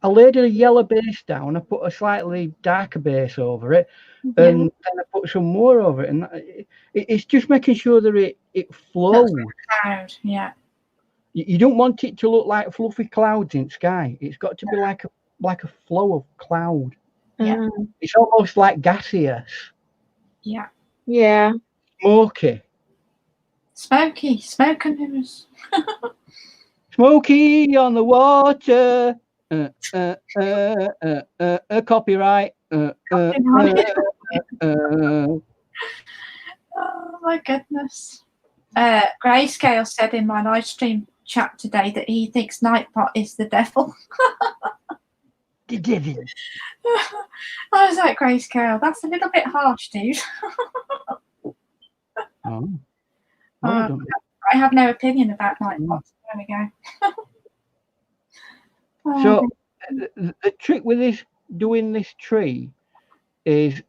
I laid a yellow base down. I put a slightly darker base over it, and then I put some more over it. And it's just making sure that it flows. Cloud, yeah. You don't want it to look like fluffy clouds in sky. It's got to be like a flow of cloud. Yeah. It's almost like gaseous. Yeah. Yeah. Smoky. Smoke and mirrors. Smoky on the water. Copyright. Oh my goodness. Grayscale said in my live stream chat today that he thinks Nightbot is the devil. The devil. I was like, Grayscale, that's a little bit harsh, dude. I have no opinion about Nightbot. There we go. So the trick with doing this tree is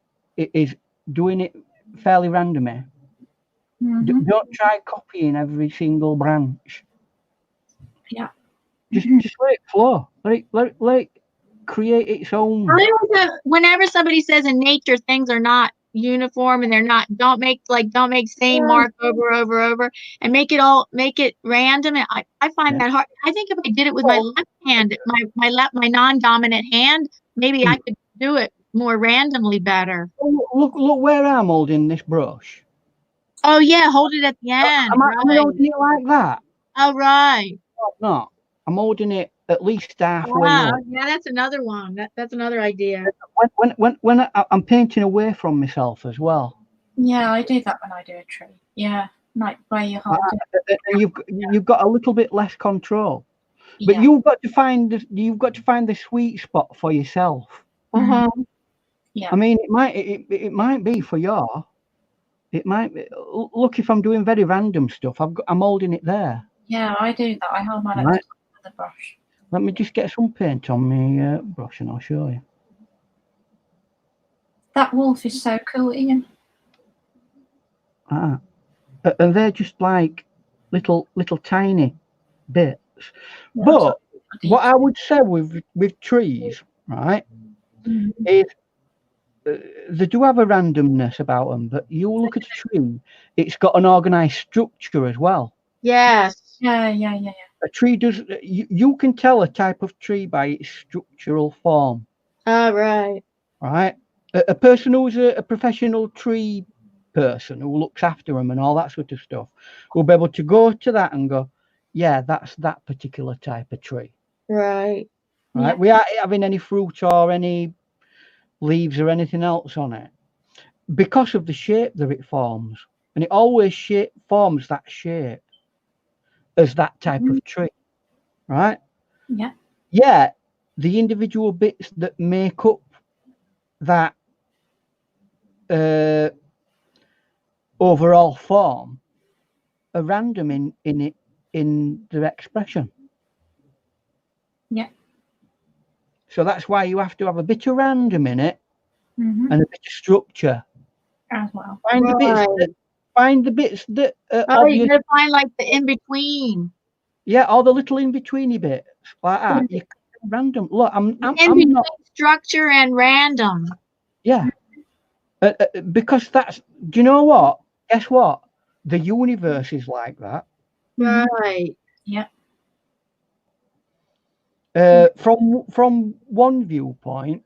doing it fairly randomly. Don't try copying every single branch. Yeah. Just let it flow. Let it create its own. Whenever somebody says in nature things are not uniform and they're not, don't make same mark over and make it random. And I find that hard. I think if I did it with my left hand, my non-dominant hand, maybe I could do it more randomly better. Look where I'm holding this brush. Oh yeah, hold it at the end. Am I holding it like that? Oh right. No, I'm holding it at least halfway. Wow, yeah, that's another one. That's another idea. When I'm painting away from myself as well. Yeah, I do that when I do a tree. Yeah, like where you hold it. You've got a little bit less control, but you've got to find the sweet spot for yourself. Yeah. I mean, it might be for your. It might be, look, if I'm doing very random stuff, I'm holding it there. Yeah, I do that. I hold mine at the top of the brush. Let me just get some paint on my brush and I'll show you. That wolf is so cool, Ian. And they're just like little tiny bits. Yeah, but what I would say with trees, right, is they do have a randomness about them, but you look at a tree, it's got an organized structure as well. Yes. Yeah. A tree does, you can tell a type of tree by its structural form. All right. Right? A person who's a professional tree person who looks after them and all that sort of stuff will be able to go to that and go, yeah, that's that particular type of tree. Right. Right? Yeah. We aren't having any fruit or any leaves or anything else on it because of the shape that it forms. And it always forms that shape as that type of tree. Right? Yeah. Yeah, the individual bits that make up that overall form are random in their expression. Yeah. So that's why you have to have a bit of random in it Mm-hmm. and a bit of structure. As well. Find the bits that are Oh, obvious. you gotta find like the in between. Yeah, all the little in betweeny bits like that. You can random. Look, I'm between not. structure and random. Yeah, because that's. Do you know what? Guess what? The universe is like that. Right. Yeah. From one viewpoint,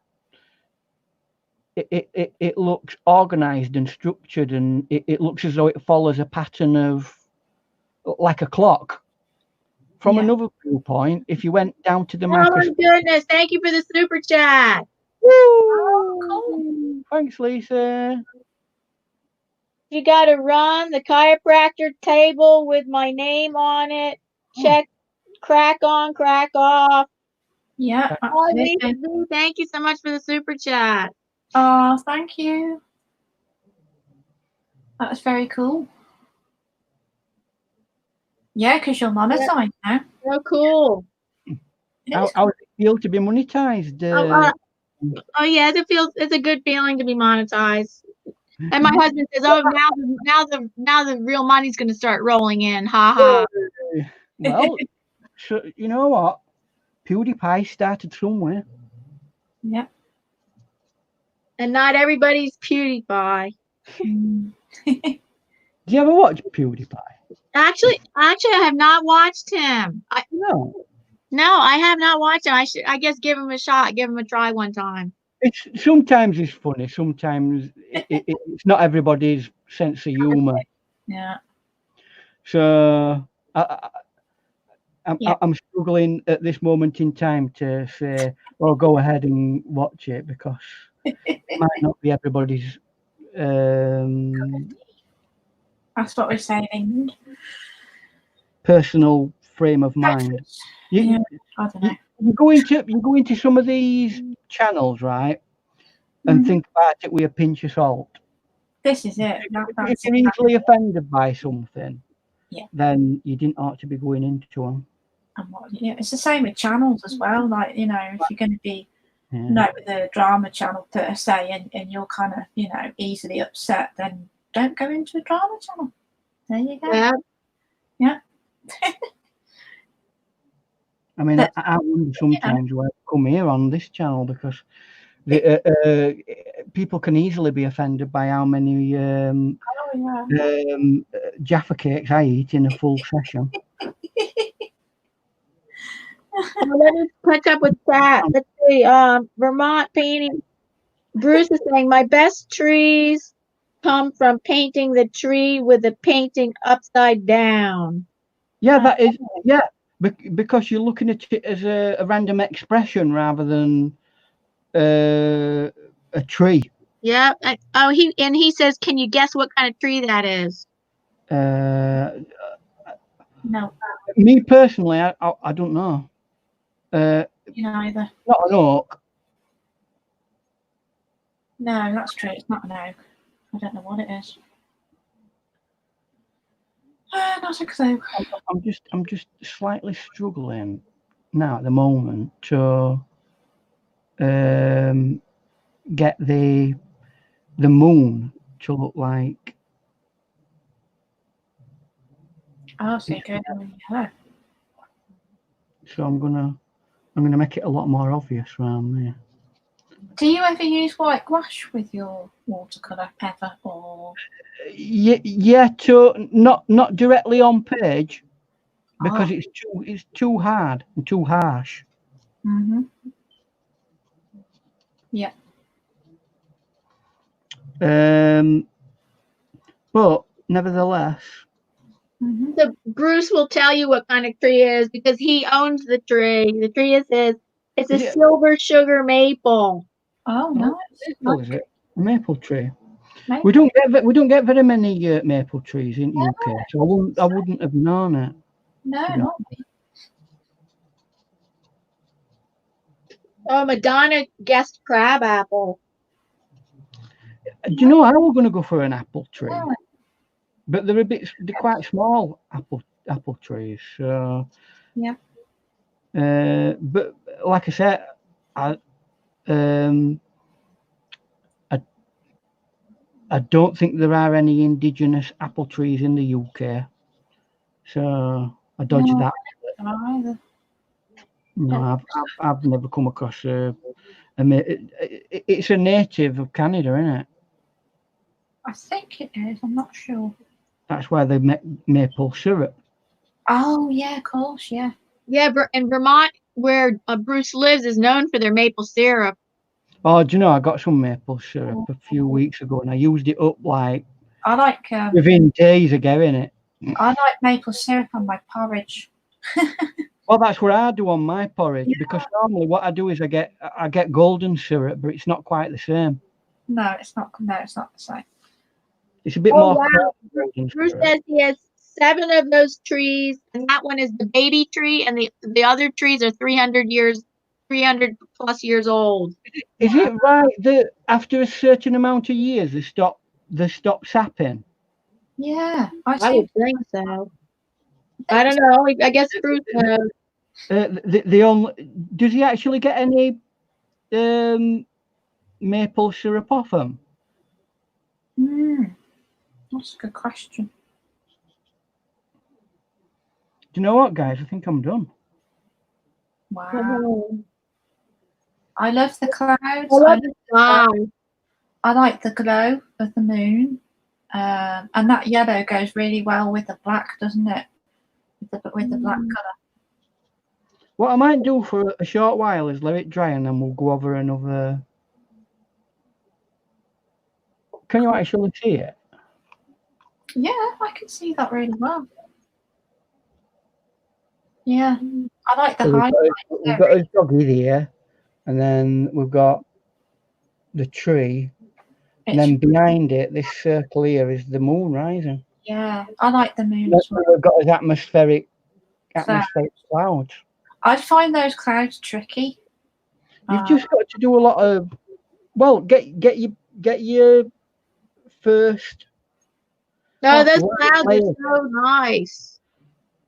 it looks organized and structured, and it looks as though it follows a pattern of like a clock. From another viewpoint, if you went down to the Oh my microscope, goodness! Thank you for the super chat. woo! Cool. Thanks, Lisa. You got to run the chiropractor table with my name on it. Check, crack on, crack off. Yeah. Oh, Lisa, Absolutely. thank you so much for the super chat. Oh, thank you. That's very cool. Yeah, because you're monetized now. So cool. How does it feel to be monetized? Oh yeah, it's a good feeling to be monetized. And my husband says, "Oh, now the real money's going to start rolling in." Ha ha. Well, so you know what? PewDiePie started somewhere. Yeah. And not everybody's PewDiePie. Do you ever watch PewDiePie? Actually, I have not watched him. No. No, I have not watched him. I guess give him a shot, give him a try one time. Sometimes it's funny. Sometimes it's not everybody's sense of humor. Yeah. So I'm struggling at this moment in time to say, "Well, go ahead and watch it," because it might not be everybody's. That's what we're saying. Personal frame of mind. I don't know. You go into some of these channels, right, and think about it with a pinch of salt. This is it. If you're easily offended by something, yeah, then you didn't ought to be going into them. And it's the same with channels as well. Like, if you're going to be not with a drama channel per se, and you're kind of, easily upset, then don't go into a drama channel. There you go. Yeah. I mean, I wonder sometimes why I come here on this channel, because the people can easily be offended by how many Jaffa cakes I eat in a full session. Let me catch up with that. Let's see. Vermont painting. Bruce is saying my best trees come from painting the tree with the painting upside down. Yeah, that is. Yeah, because you're looking at it as a random expression rather than a tree. Yeah. He says, can you guess what kind of tree that is? No. Me personally, I don't know. Either. Not an oak. No, that's true. It's not an oak. I don't know what it is. Not a clue. I'm just slightly struggling now at the moment to get the moon to look like. Oh, so good. Yellow. So I'm gonna make it a lot more obvious around there. Do you ever use white gouache with your watercolor ever, or? Yeah, not directly on page because it's too hard and too harsh. Mm-hmm. Yeah. But nevertheless, So Bruce will tell you what kind of tree it is because he owns the tree. The tree is his. It's a silver sugar maple. Oh, nice. Maple, is it? A maple tree. Maple. We don't get very many maple trees in UK, so I wouldn't have known it. No, not me. Oh, Madonna guessed crabapple. Do you know how we're going to go for an apple tree? Oh. But they're quite small apple trees. So yeah. But like I said, I don't think there are any indigenous apple trees in the UK. So I dodged that. Either. No, I've never come across it's a native of Canada, isn't it? I think it is. I'm not sure. That's why they make maple syrup. Oh yeah, of course, yeah. Yeah, and Vermont, where Bruce lives, is known for their maple syrup. Oh, do you know, I got some maple syrup a few weeks ago, and I used it up like I like within days of getting it. I like maple syrup on my porridge. Well, that's what I do on my porridge because normally what I do is I get golden syrup, but it's not quite the same. No, it's not. No, it's not the same. It's a bit more. Wow. Bruce says he has 7 of those trees, and that one is the baby tree, and the other trees are 300 plus years old. Is it right that after a certain amount of years they stop sapping? Yeah, I would think so. I don't know. I guess Bruce knows. Does he actually get any maple syrup off them? That's a good question. Do you know what, guys? I think I'm done. Wow. I love the clouds. I love the sky. I like the glow of the moon. And that yellow goes really well with the black, doesn't it? With the black colour. What I might do for a short while is let it dry and then we'll go over another. Can you actually see it? Yeah, I can see that really well. Yeah, I like the highlight. We've got a doggy there, and then we've got the tree, and then behind it, this circle here is the moon rising. Yeah, I like the moon. We've got his atmospheric clouds. I find those clouds tricky. You've just got to do a lot of. Well, get your first. No, those clouds are so nice.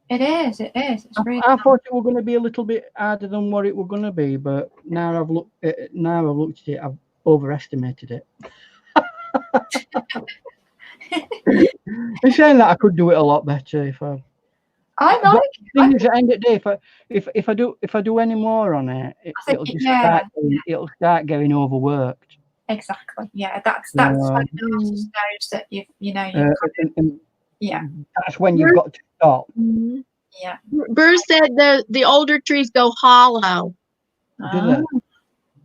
It is. It is. It's really. I thought it was going to be a little bit harder than what it was going to be, but now I've looked at it, I've overestimated it. I'm saying that I could do it a lot better if I. I like. At the end of the day, if I do any more on it, it'll start getting overworked. Exactly. Yeah, that's when it knows that yeah. That's when you've got to stop. Mm-hmm. Yeah. Bruce said the older trees go hollow. Do they?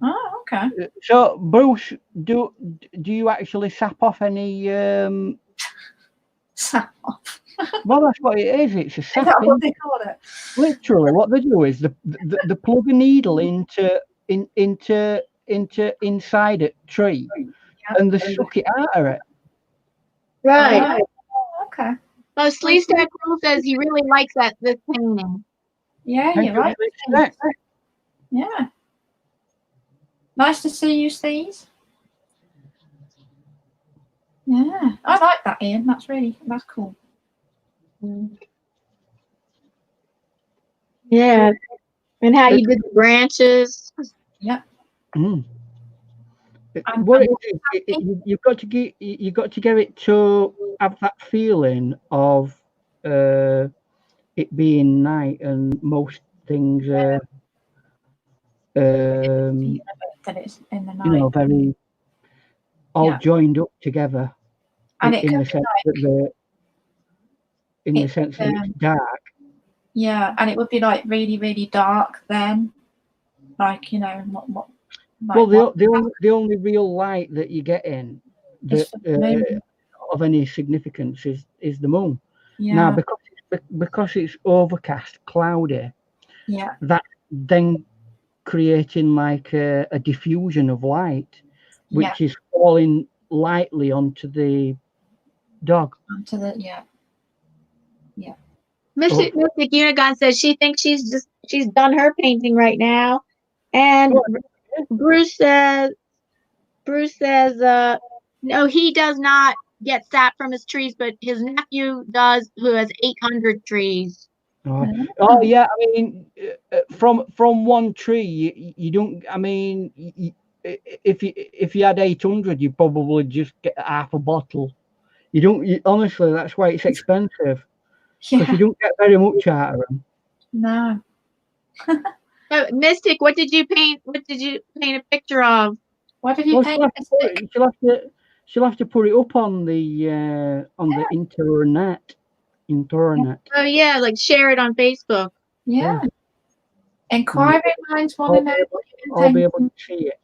Oh, okay. So, Bruce, do you actually sap off any? Sap off. Well, that's what it is. It's a sapping. Is that what they call it? Literally, what they do is they plug a needle into inside a tree, and they suck it out of it. Right. Oh, okay. So Sleestack Rule says he really likes this painting. Yeah, you're right. Yeah. Nice to see you, Steve. Yeah, I like that, Ian. That's cool. Yeah, and how you did the branches. Yeah. What you've got to get it to have that feeling of it being night and most things that it's in the night. You know, very all Yeah. joined up together. And it in could the be sense like, that it's dark. Yeah, and it would be like really, really dark then. Like, you know, what like Well, what the only real light that you get in is that the moon. of any significance is the moon. Yeah. Now, because it's overcast, cloudy, Yeah. that then creating like a diffusion of light, which is falling lightly onto the dog. Onto the Mystic Unicorn says she thinks she's done her painting right now, and Bruce says no, he does not get sap from his trees, but his nephew does, who has 800 trees. Oh yeah, I mean, from one tree, you don't. I mean, if you had 800, you probably just get half a bottle. You don't. Honestly, that's why it's expensive, because you don't get very much out of them. No. Mystic, what did you paint? What did you paint a picture of? What did you paint? She'll have to put it up on the internet. Oh yeah, like share it on Facebook. Yeah. Inquiring minds want to know. I'll be able to see it.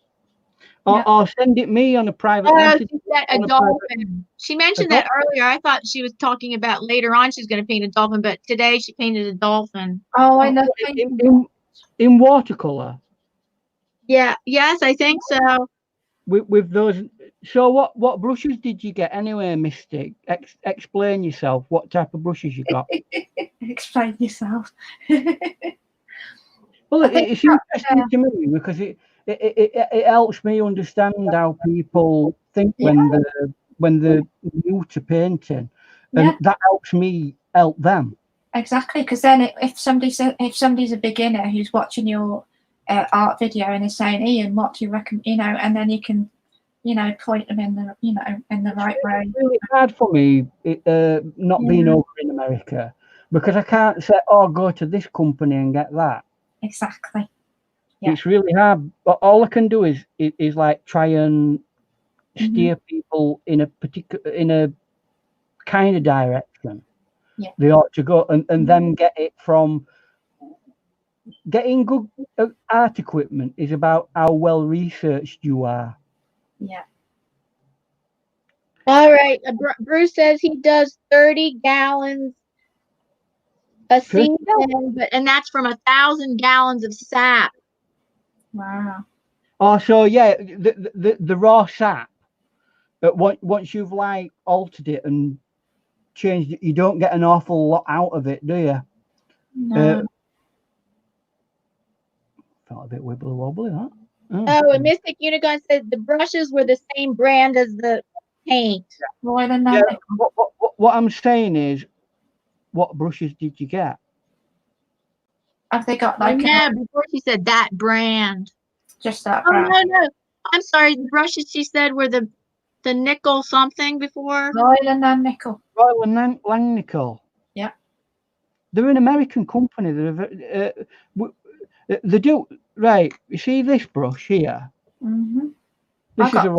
Or send it me on a private message. She said a dolphin. She mentioned that earlier. I thought she was talking about later on she's going to paint a dolphin, but today she painted a dolphin. Oh, I know. In watercolor. Yeah. Yes, I think so. With those. So what brushes did you get anyway, Mystic? Explain yourself. What type of brushes you got? Explain yourself. Well, it's interesting to me because it helps me understand how people think when they're new to painting, and that helps me help them. Exactly, because then if somebody's a beginner who's watching your art video and is saying, Ian, what do you recommend? You know, and then you can, you know, point them in the right way. It's really hard for me not being over in America, because I can't say, oh, go to this company and get that. Exactly. Yeah. It's really hard. But all I can do is like try and steer people in a kind of direction. Yeah. They ought to go and then get it from getting good art equipment is about how well researched you are. Yeah. All right. Bruce says he does 30 gallons a season, and that's from 1,000 gallons of sap. Wow. Oh, so yeah, the raw sap. But once you've like altered it and changed it, you don't get an awful lot out of it, do you? No. Felt a bit wibbly wobbly, that. Oh, and Mystic Unicorn said the brushes were the same brand as the paint. Yeah, what I'm saying is, what brushes did you get? Have they got like? Before she said that brand. Just that brand. Oh no, I'm sorry. The brushes she said were the nickel something before. Royal and Langnickel. Royal and Langnickel. Yeah. They're an American company. They do right. You see this brush here? This is a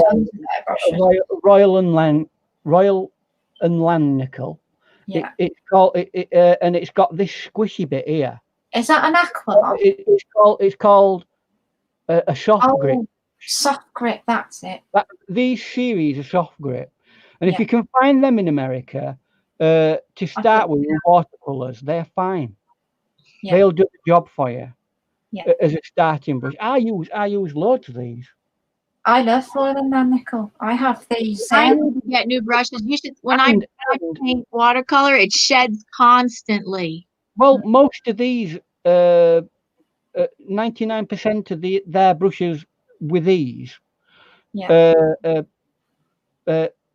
Royal and Langnickel. Yeah. It's called and it's got this squishy bit here. Is that an aqua? It's called a soft grip. Soft grip, that's it. These series are soft grip, and if you can find them in America, to start with watercolors, they're fine. Yeah. They'll do the job for you as a starting brush. I use loads of these. I love Royal and Langnickel. I have these. I need to get new brushes. You should. When I paint watercolor, it sheds constantly. Well, most of these, 99% of their brushes with these,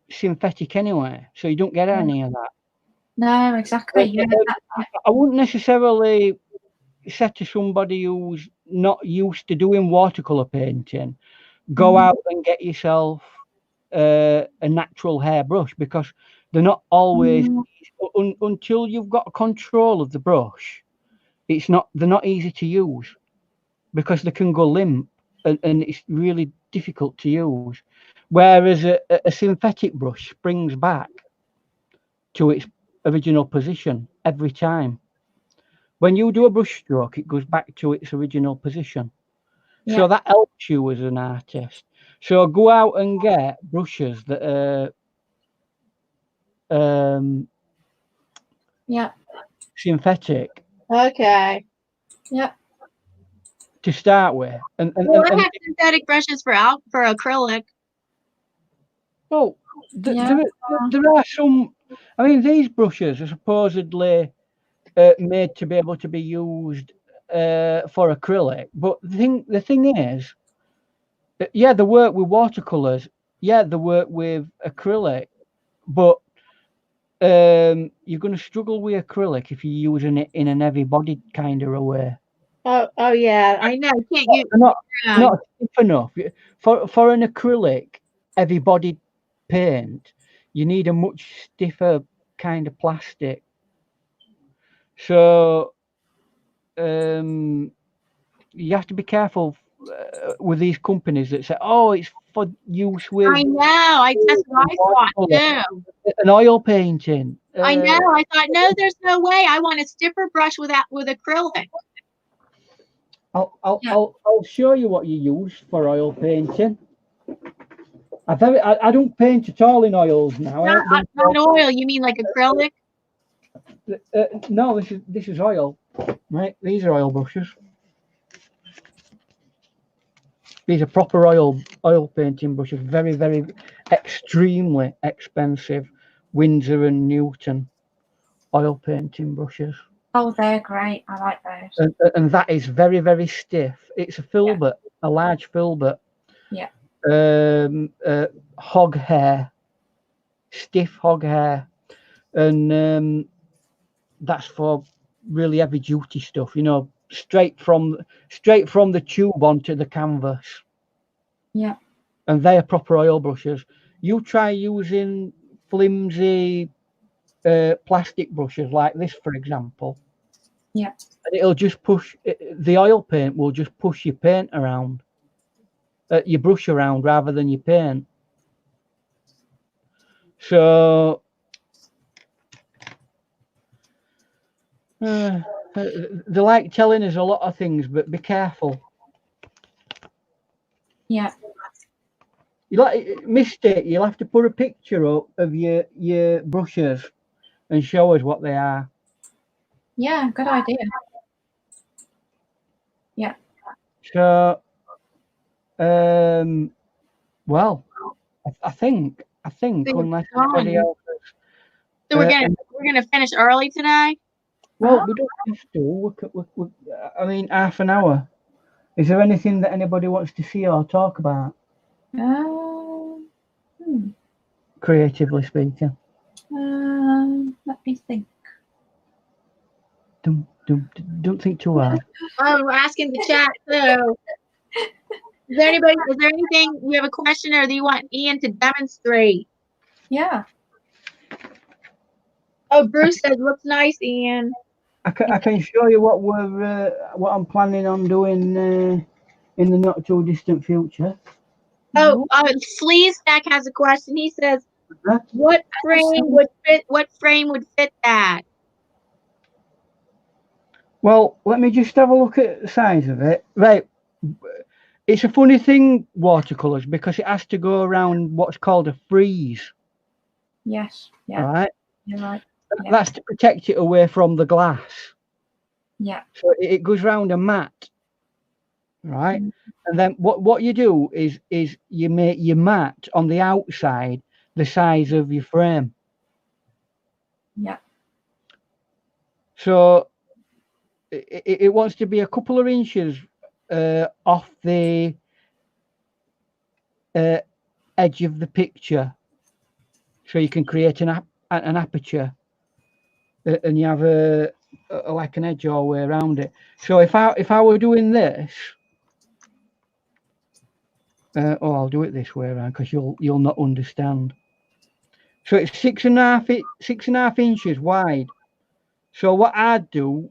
synthetic anyway, so you don't get any of that. No, exactly. I wouldn't necessarily say to somebody who's not used to doing watercolor painting, go out and get yourself a natural hair brush, because they're not always until you've got control of the brush. They're not easy to use, because they can go limp and it's really difficult to use. Whereas a synthetic brush springs back to its original position every time. When you do a brush stroke, it goes back to its original position. So Yeah. that helps you as an artist. So go out and get brushes that are Yeah. synthetic Okay. Yeah. to start with. And Well, I have synthetic brushes for acrylic. well, Yeah. there are some. I mean, these brushes are supposedly made to be able to be used for acrylic, but the thing is, yeah, they work with watercolors. Yeah, they work with acrylic, but you're going to struggle with acrylic if you're using it in an heavy-bodied kind of a way. Oh yeah, I know. You can't use. They're not stiff enough for an acrylic heavy-bodied paint. You need a much stiffer kind of plastic. So you have to be careful with these companies that say, "Oh, it's for use with." I know. That's what I thought too. An oil painting. I know. I thought, no, there's no way. I want a stiffer brush with acrylic. I'll show you what you use for oil painting. I don't paint at all in oils now. Not oil. You mean like acrylic? No, this is oil, right? These are oil brushes. These are proper oil painting brushes. Very, very extremely expensive Winsor and Newton oil painting brushes. Oh, they're great. I like those. And that is very, very stiff. It's a filbert, a large filbert. Yeah. Hog hair, stiff hog hair, and that's for really heavy duty stuff. You know, straight from the tube onto the canvas. Yeah. And they are proper oil brushes. You try using flimsy plastic brushes like this, for example. Yeah. And it'll just the oil paint will just push your paint around, your brush around rather than your paint. So they like telling us a lot of things, but be careful. Yeah. You like mistake. You'll have to put a picture up of your brushes and show us what they are. Yeah, good idea. Yeah. Uh-huh. So, well, I think unless anybody else. So we're gonna finish early today. Well, we don't have to. I mean, half an hour. Is there anything that anybody wants to see or talk about? Creatively speaking. Let me think. Don't think too hard. Oh, we're asking the chat too. Is there anything you have a question or do you want Ian to demonstrate? Yeah. Oh, Bruce says looks nice, Ian. I can show you what I'm planning on doing in the not too distant future. Oh, Sleestack has a question. He says, "What frame would fit? What frame would fit that?" Well, let me just have a look at the size of it. Right, it's a funny thing, watercolors, because it has to go around what's called a frieze. Yes. Yeah. Right. You're right. Yeah. That's to protect it away from the glass. Yeah. So it goes round a mat, right? And then what you do is you make your mat on the outside the size of your frame. Yeah. So it wants to be a couple of inches off the edge of the picture, so you can create an aperture, and you have a like an edge all the way around it. So if I were doing this, I'll do it this way around because you'll not understand. So it's 6.5 inches wide. So what I'd do,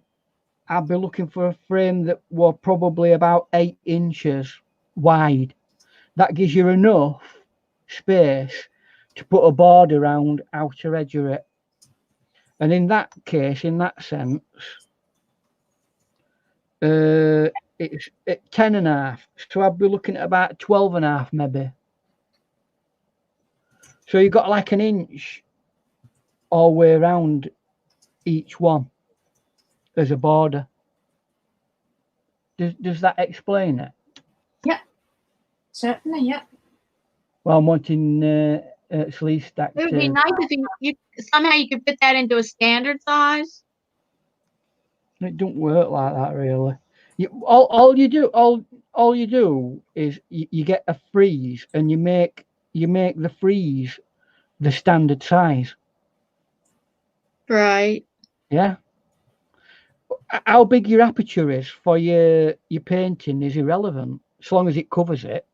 I'd be looking for a frame that was probably about 8 inches. wide. That gives you enough space to put a border around outer edge of it. And in that case, in that sense, it's at 10.5. So I'd be looking at about 12.5 maybe. So you've got like an inch all the way around each one as a border. Does that explain it? Yeah, certainly, yeah. Well, I'm wanting sleeve stack. It would be nice if you somehow you could fit that into a standard size. It don't work like that really. All you do is you get a frieze and you make the frieze the standard size. Right. Yeah. How big your aperture is for your painting is irrelevant, as long as it covers it.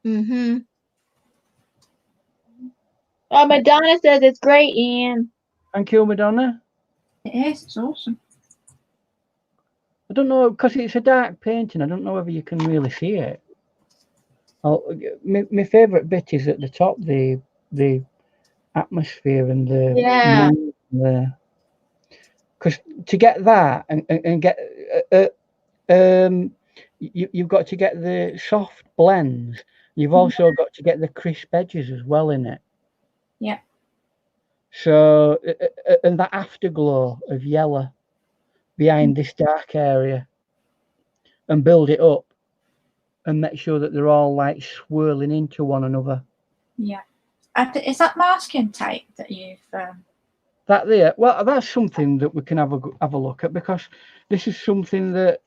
Mm-hmm. Madonna says it's great, Ian. Thank you, Madonna. It is. It's awesome. I don't know, because it's a dark painting. I don't know whether you can really see it. My favourite bit is at the top, the atmosphere and the because to get that and get you've got to get the soft blends. You've also got to get the crisp edges as well in it. Yeah. So and that afterglow of yellow behind this dark area, and build it up and make sure that they're all like swirling into one another. Yeah. Is that masking tape that you've? That there, well, that's something that we can have a look at, because this is something that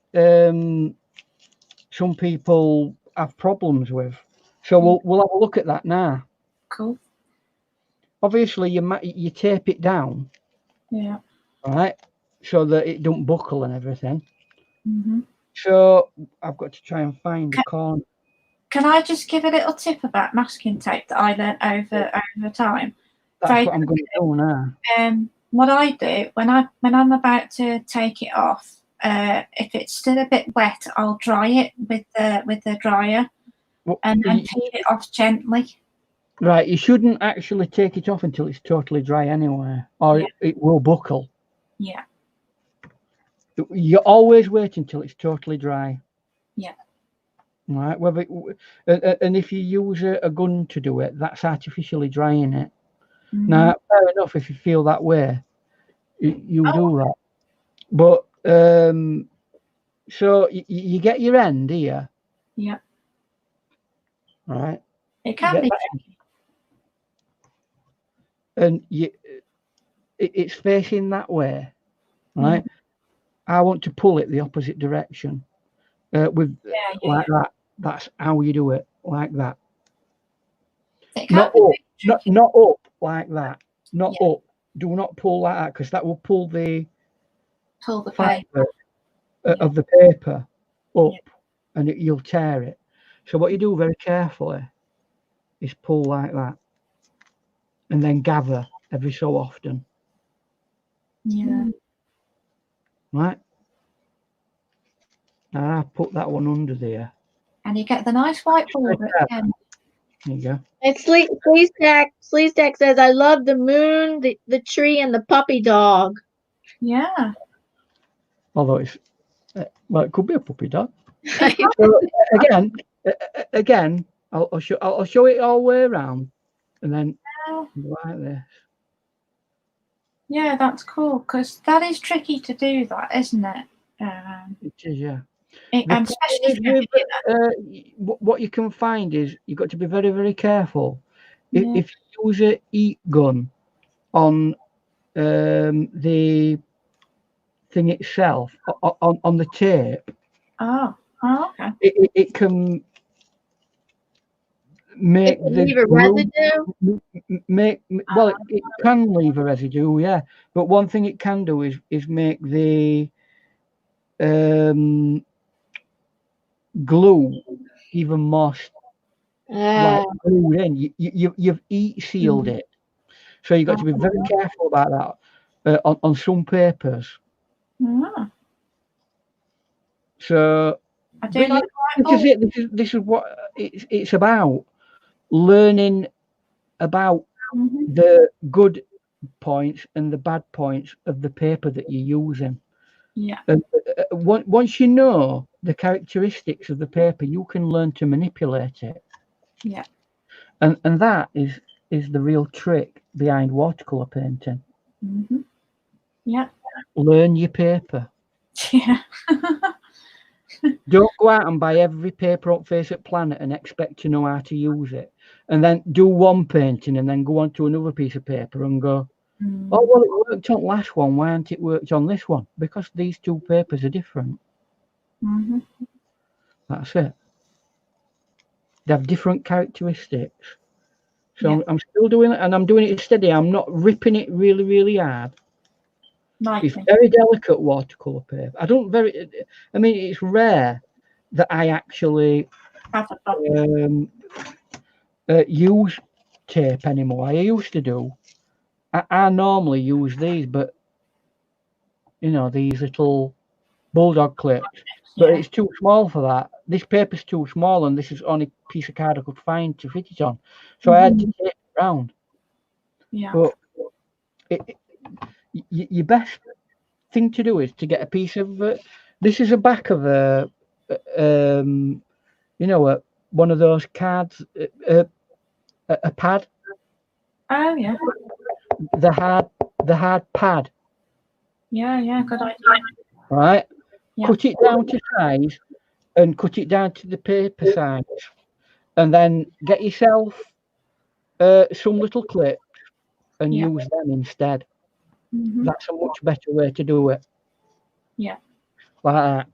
some people have problems with. So we'll have a look at that now. Cool. Obviously, you tape it down. Yeah. Right, so that it don't buckle and everything. Mm-hmm. So I've got to try and find the corner. Can I just give a little tip about masking tape that I learned over time? That's what I'm going to do now. What I do when I'm about to take it off, if it's still a bit wet, I'll dry it with the dryer, and then peel it off gently. Right, you shouldn't actually take it off until it's totally dry anyway, or it will buckle. Yeah. You always wait until it's totally dry. Yeah. Right. And if you use a gun to do it, that's artificially drying it. Mm-hmm. Now, fair enough. If you feel that way, you do that. But so you get your end here. Yeah. Right. It can be. And it's facing that way, right? Yeah. I want to pull it the opposite direction with that. That's how you do it, like that. Not up like that. Not up. Do not pull like that, because that will pull the fibre of the paper up, and you'll tear it. So what you do very carefully is pull like that, and then gather every so often. Yeah. Right. Now I put that one under there. And you get the nice white border at the end. There you go. And Sleeve Stack says, I love the moon, the tree, and the puppy dog. Yeah. Although it's, well, it could be a puppy dog. So again, I'll show it all the way around, and then like this. Yeah, that's cool, because that is tricky to do, that, isn't it? It is, yeah. And especially what you can find is you've got to be very, very careful. If you use a heat gun on the thing itself, on the tape, okay. It can make leave a residue. It can leave a residue, yeah. But one thing it can do is make the glue even more glued in. You've heat sealed it, so you've got to be very careful about that on some papers. Mm. So I do like this is it. This is what it's about. Learning about the good points and the bad points of the paper that you're using. Yeah. And once you know the characteristics of the paper, you can learn to manipulate it. Yeah. And that is the real trick behind watercolor painting. Yeah. Learn your paper. Yeah. Don't go out and buy every paper on face at planet and expect to know how to use it. And then do one painting and then go on to another piece of paper and go, oh, well, it worked on the last one. Why hasn't it worked on this one? Because these two papers are different. That's it. They have different characteristics. So I'm still doing it, and I'm doing it steady. I'm not ripping it really, really hard. It's very delicate watercolor paper. I mean, it's rare that I actually use tape anymore. I used to do. I normally use these, but you know, these little bulldog clips. But it's too small for that. This paper's too small, and this is only a piece of card I could find to fit it on. So I had to tape it round. Yeah. But your best thing to do is to get a piece of. This is a back of a, you know, one of those cards, a pad. Oh yeah. The hard pad. Yeah. Good idea. Right. Yeah. Cut it down to size, and cut it down to the paper size, and then get yourself some little clips and use them instead. That's a much better way to do it. Yeah. Like that.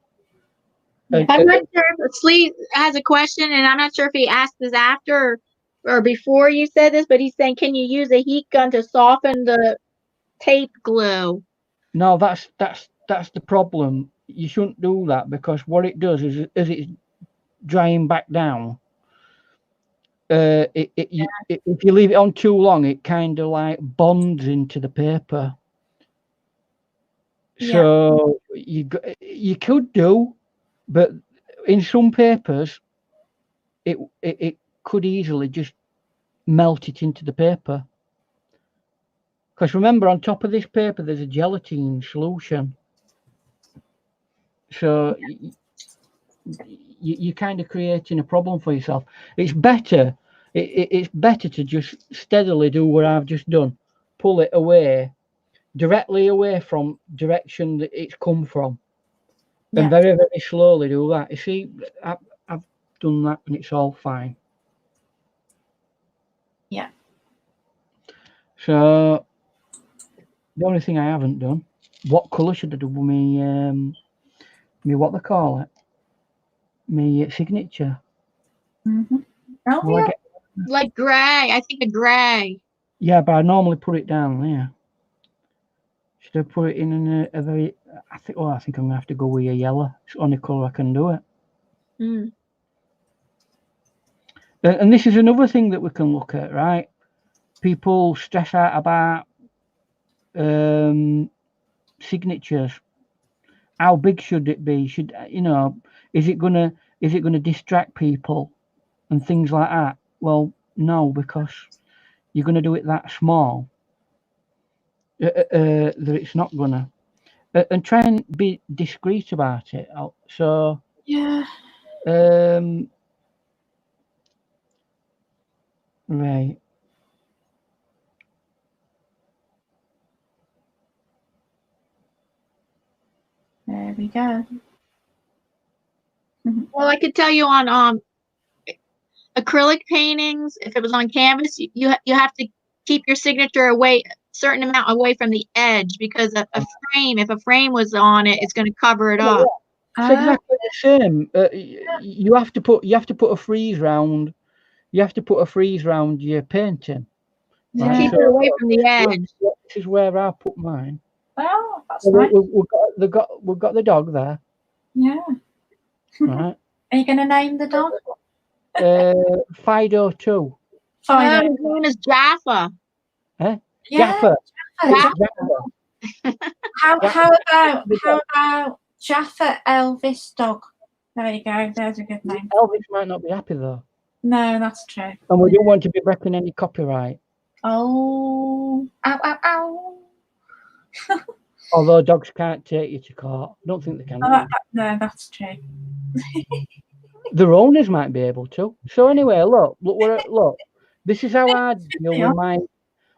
Yeah. I'm not sure if Slee has a question, and I'm not sure if he asked this after or before you said this, but he's saying, can you use a heat gun to soften the tape glue? No, that's the problem. You shouldn't do that, because what it does is, as it's drying back down, if you leave it on too long, it kind of like bonds into the paper. So you could do, but in some papers, it could easily just melt it into the paper. Because remember, on top of this paper, there's a gelatin solution. So you're kind of creating a problem for yourself. It's better. It's better to just steadily do what I've just done. Pull it away, directly away from direction that it's come from. And very, very slowly do that. You see, I've done that and it's all fine. Yeah. So the only thing I haven't done, what colour should I do with me what they call it? Me signature. Oh, like gray. I think a gray. Yeah, but I normally put it down there. Should I put it in a very? I think I'm gonna have to go with a yellow. It's the only colour I can do it. And this is another thing that we can look at, right? People stress out about signatures. How big should it be? Should, you know? Is it gonna distract people and things like that? Well, no, because you're gonna do it that small that it's not gonna. And try and be discreet about it. So yeah. Right. There we go. Well, I could tell you on acrylic paintings, if it was on canvas, you have to keep your signature away a certain amount away from the edge, because if a frame was on it, it's going to cover it up. It's exactly the same. You have to put a freeze round. You have to put a freeze round your painting. Right? Keep it away from the edge. This is where I put mine. Oh, that's So nice. We've got the dog there. Yeah. Right. Are you going to name the dog? Fido 2. Fido. His name is Jaffa. Huh? Yeah, Jaffa. How about Jaffa Elvis dog? There you go. There's a good name. Elvis might not be happy though. No, that's true. And we don't want to be breaking any copyright. Oh, ow, ow, ow. Although dogs can't take you to court. I don't think they can. No, that's true. Their owners might be able to. So anyway, look. This is how I deal with my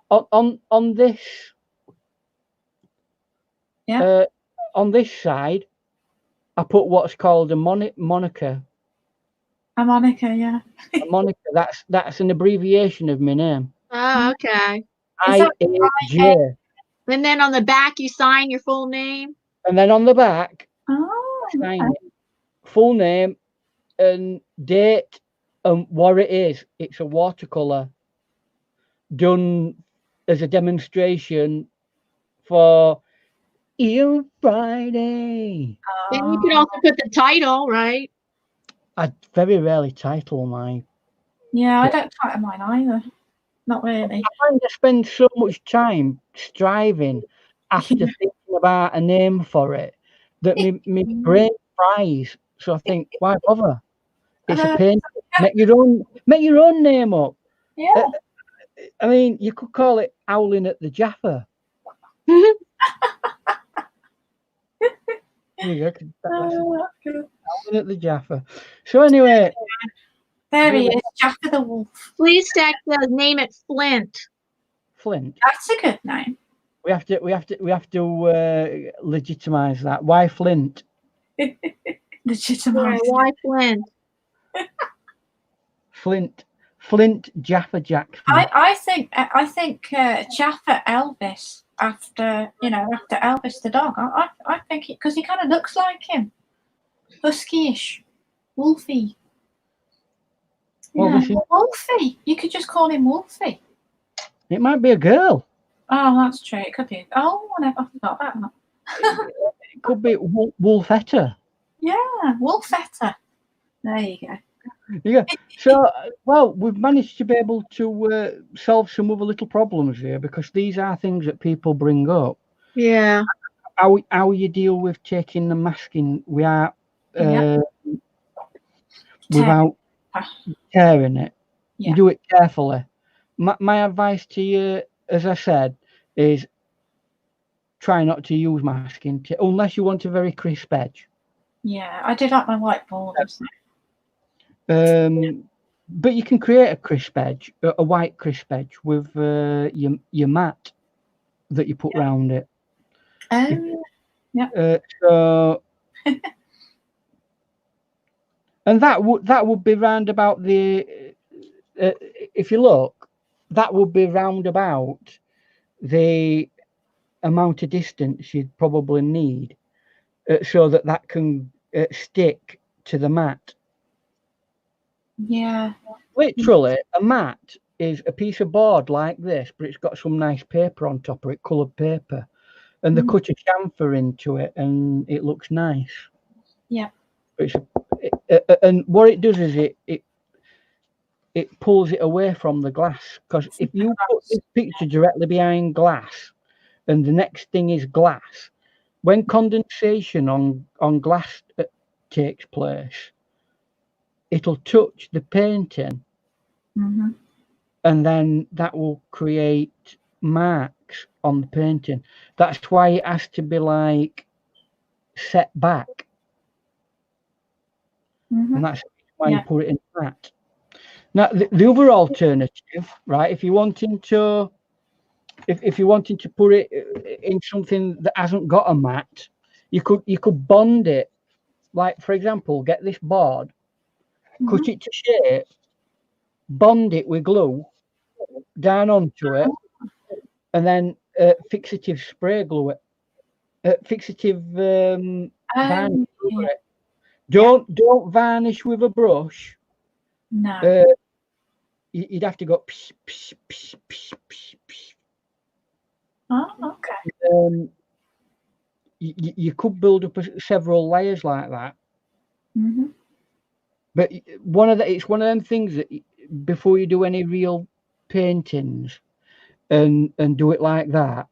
on this. Yeah. On this side, I put what's called a moniker. A moniker, yeah. A moniker. That's an abbreviation of my name. Oh, okay. IAJ. And then on the back, you sign your full name. And then on the back, sign it, full name and date and what it is. It's a watercolor done as a demonstration for Ian Friday. And you can also put the title, right? I very rarely title mine. Yeah, I don't title mine either. Not really. I find I spend so much time striving after thinking about a name for it that my brain fries. So I think, why bother? It's a pain. Make your own name up. Yeah. I mean, you could call it Howling at the Jaffa. Howling at the Jaffa. So anyway, there he is, Jaffa the Wolf. Please name it Flint. Flint. That's a good name. We have to legitimize that. Why Flint? Legitimize. Why Flint? Flint Jaffa Jack. I think Jaffa Elvis after Elvis the dog. I think it because he kind of looks like him, husky-ish, wolfy. Wolfie. You could just call him Wolfie. It might be a girl. Oh, that's true. It could be. Oh, I forgot about that. It could be Wolfetta. Yeah, Wolfetta. There you go. Yeah. So, well, we've managed to be able to solve some other little problems here because these are things that people bring up. Yeah. How you deal with taking the masking without tearing it. Yeah. You do it carefully. My advice to you, as I said, is try not to use masking unless you want a very crisp edge. Yeah, I do like my white borders. But you can create a crisp edge, a white crisp edge with your mat that you put round it. Yeah. So, and that would be round about the. If you look, that would be round about the amount of distance you'd probably need, so that can stick to the mat. Yeah. Literally, a mat is a piece of board like this, but it's got some nice paper on top of it, coloured paper, and they cut a chamfer into it, and it looks nice. Yeah. And what it does is it pulls it away from the glass, because if you put this picture directly behind glass, and the next thing is glass, when condensation on glass takes place, it'll touch the painting, and then that will create marks on the painting. That's why it has to be like set back, and that's why you put it in that. Now, the other alternative, right? If you're wanting to put it in something that hasn't got a mat, you could bond it. Like, for example, get this board, cut it to shape, bond it with glue down onto it, and then fixative spray glue it. Fixative varnish over it. Don't varnish with a brush. No. You'd have to go. Psh, psh, psh, psh, psh, psh. Oh, okay. You could build up several layers like that. But it's one of them things that before you do any real paintings and do it like that,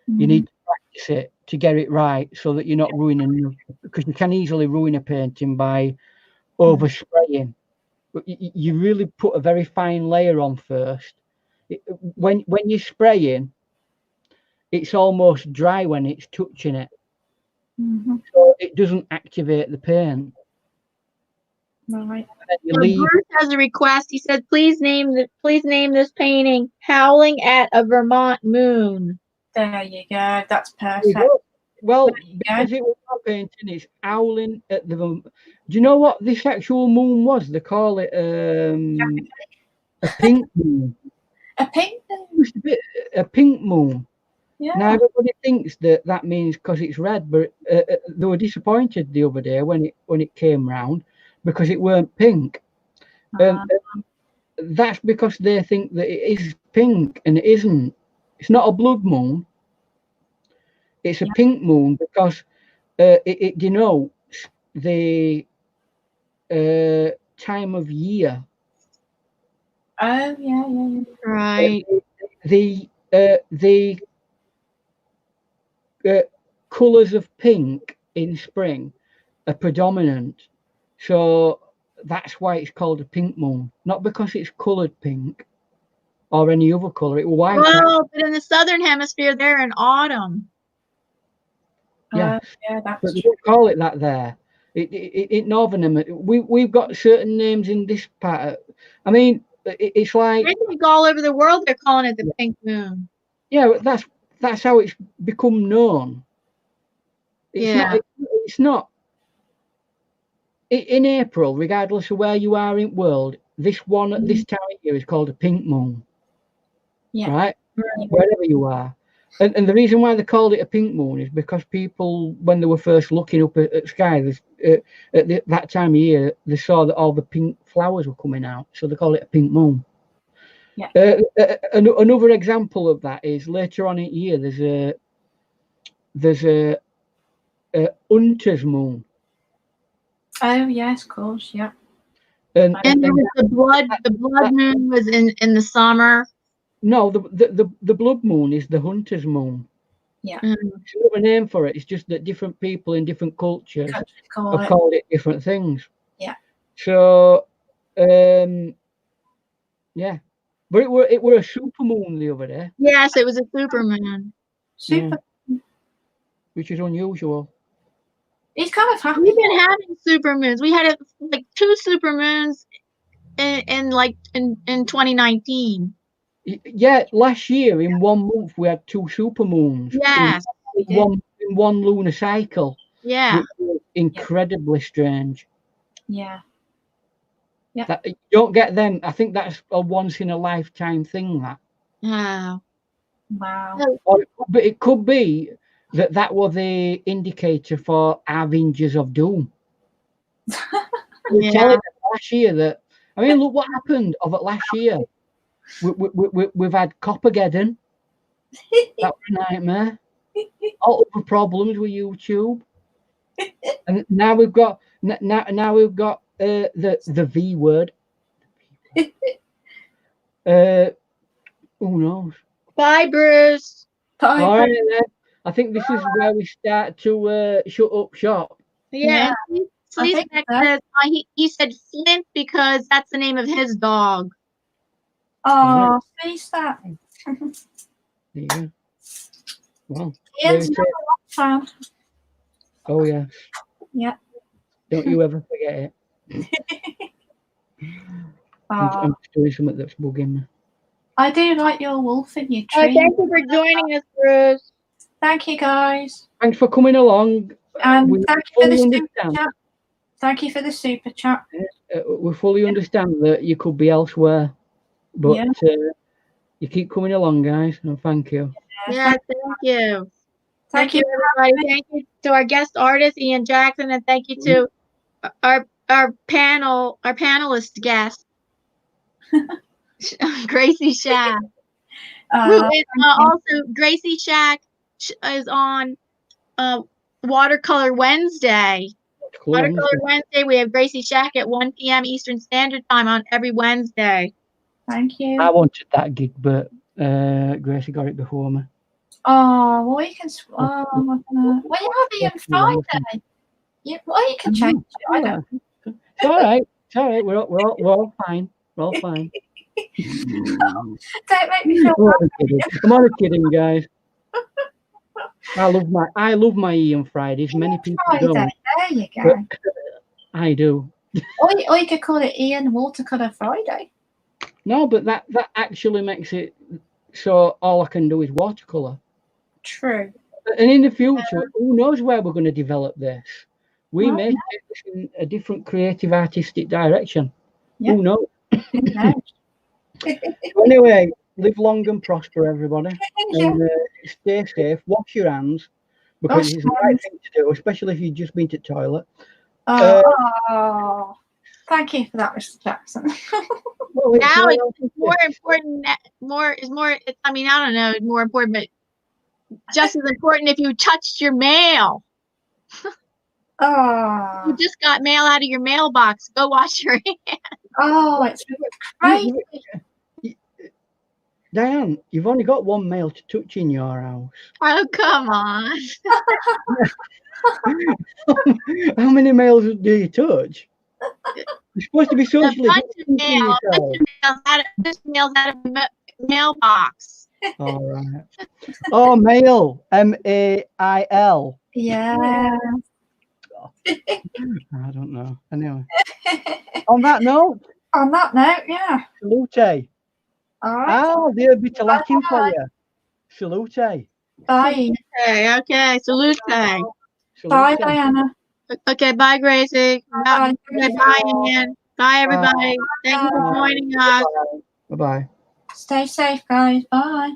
you need to practice it to get it right, so that you're not ruining, because you can easily ruin a painting by overspraying. But you really put a very fine layer on first. When you're spraying, it's almost dry when it's touching it, so it doesn't activate the paint. Right. You leave Bruce has a request. He said, please name this painting "Howling at a Vermont Moon." There you go. That's perfect. Well, because it was not painting, it's howling at the. Do you know what this actual moon was? They call it a pink moon. A pink moon. It used to be a pink moon. Yeah. Now everybody thinks that means because it's red, but they were disappointed the other day when it came round, because it weren't pink. That's because they think that it is pink, and it isn't. It's not a blood moon. It's a pink moon because it denotes the time of year. Oh yeah. Right. The colours of pink in spring are predominant, so that's why it's called a pink moon. Not because it's coloured pink or any other colour. It was white. Well, but in the southern hemisphere, they're in autumn. Yeah, that's but they don't call it that there. In Northern Hemisphere, we've got certain names in this part. I mean, it's like, I think all over the world they're calling it the pink moon. Yeah, that's how it's become known. It's not. In April, regardless of where you are in the world, this time of year is called a pink moon. Yeah. Right? Wherever you are. And the reason why they called it a pink moon is because people, when they were first looking up at sky, at that time of year, they saw that all the pink flowers were coming out, so they call it a pink moon. Yeah. Another example of that is later on in the year, there's a hunter's moon. Oh yes, of course, yeah. And there was the blood moon was in the summer. No, the blood moon is the hunter's moon. Yeah. It's another name for it. It's just that different people in different cultures have called it different things. Yeah. So, yeah, but it were a super moon the other day. Yes, it was a super moon. Which is unusual. He's kind of happy. We've been having super moons. We had like 2 super moons in 2019. Yeah, last year in 1 month we had 2 super moons. Yes. In one lunar cycle. Yeah. Which was incredibly strange. Yeah. Yeah. You don't get them. I think that's a once in a lifetime thing. That. Oh. Wow. Or it could be that was the indicator for Avengers of Doom. Telling us last year that. I mean, look what happened of it last year. We've had Coppergeddon. That was a nightmare. All the problems with YouTube, and now we've got the V word. Who knows? Bye, Bruce. Bye. All right, then. I think this is where we start to shut up shop. Yeah. He said Flint because that's the name of his dog. Oh, face that. Yeah. Well, Ian's never fan. Oh yeah. Yeah. Don't you ever forget it. I'm doing something that's bugging me. I do like your wolf in your tree. Thank you for joining us, Bruce. Thank you, guys. Thanks for coming along. And thank you for the super chat. Thank you for the super chat. We fully understand that you could be elsewhere, but you keep coming along, guys, and thank you. Yeah, thank you. Thank you, everybody. Thank you to our guest artist, Ian Jackson, and thank you to our panelist guest, Gracie Shack. Who is also Gracie Shack is on Watercolor Wednesday. Watercolor Wednesday. We have Gracie Shack at 1 p.m. Eastern Standard Time on every Wednesday. Thank you. I wanted that gig, but Gracie got it before me. Oh, well, you can. Oh, well, you have Ian Friday. You can change it. I don't. It's all right. It's all right. We're all fine. We're all fine. Don't make me feel I'm only kidding, guys. I love my Ian Fridays. Many people Friday. don't. There you go. But I do. Or you could call it Ian Watercolor Friday. No, but that actually makes it so all I can do is watercolor. True. And in the future, who knows where we're going to develop this? We may take this in a different creative artistic direction. Yeah. Who knows? Who knows? Anyway, live long and prosper, everybody. And stay safe. Wash your hands because it's the right thing to do, especially if you've just been to the toilet. Thank you for that, Mr. Jackson. Well, now it's more important. I mean, I don't know, more important, but just as important if you touched your mail. You just got mail out of your mailbox. Go wash your hands. Oh, it's crazy. Diane, you've only got one mail to touch in your house. Oh, come on. How many mails do you touch? You're supposed to be socially distancing yourself. Just mails out of the mailbox. All right. Oh, mail. M-A-I-L. Yeah. I don't know. Anyway. On that note, yeah. Salute. All right. There'll be to Latin for you. Salute. Bye. Okay. Salute. Bye, Diana. Okay, bye, Gracie. Bye. Bye, Ian. Bye, everybody. Thank you for joining us. Bye-bye. Stay safe, guys. Bye.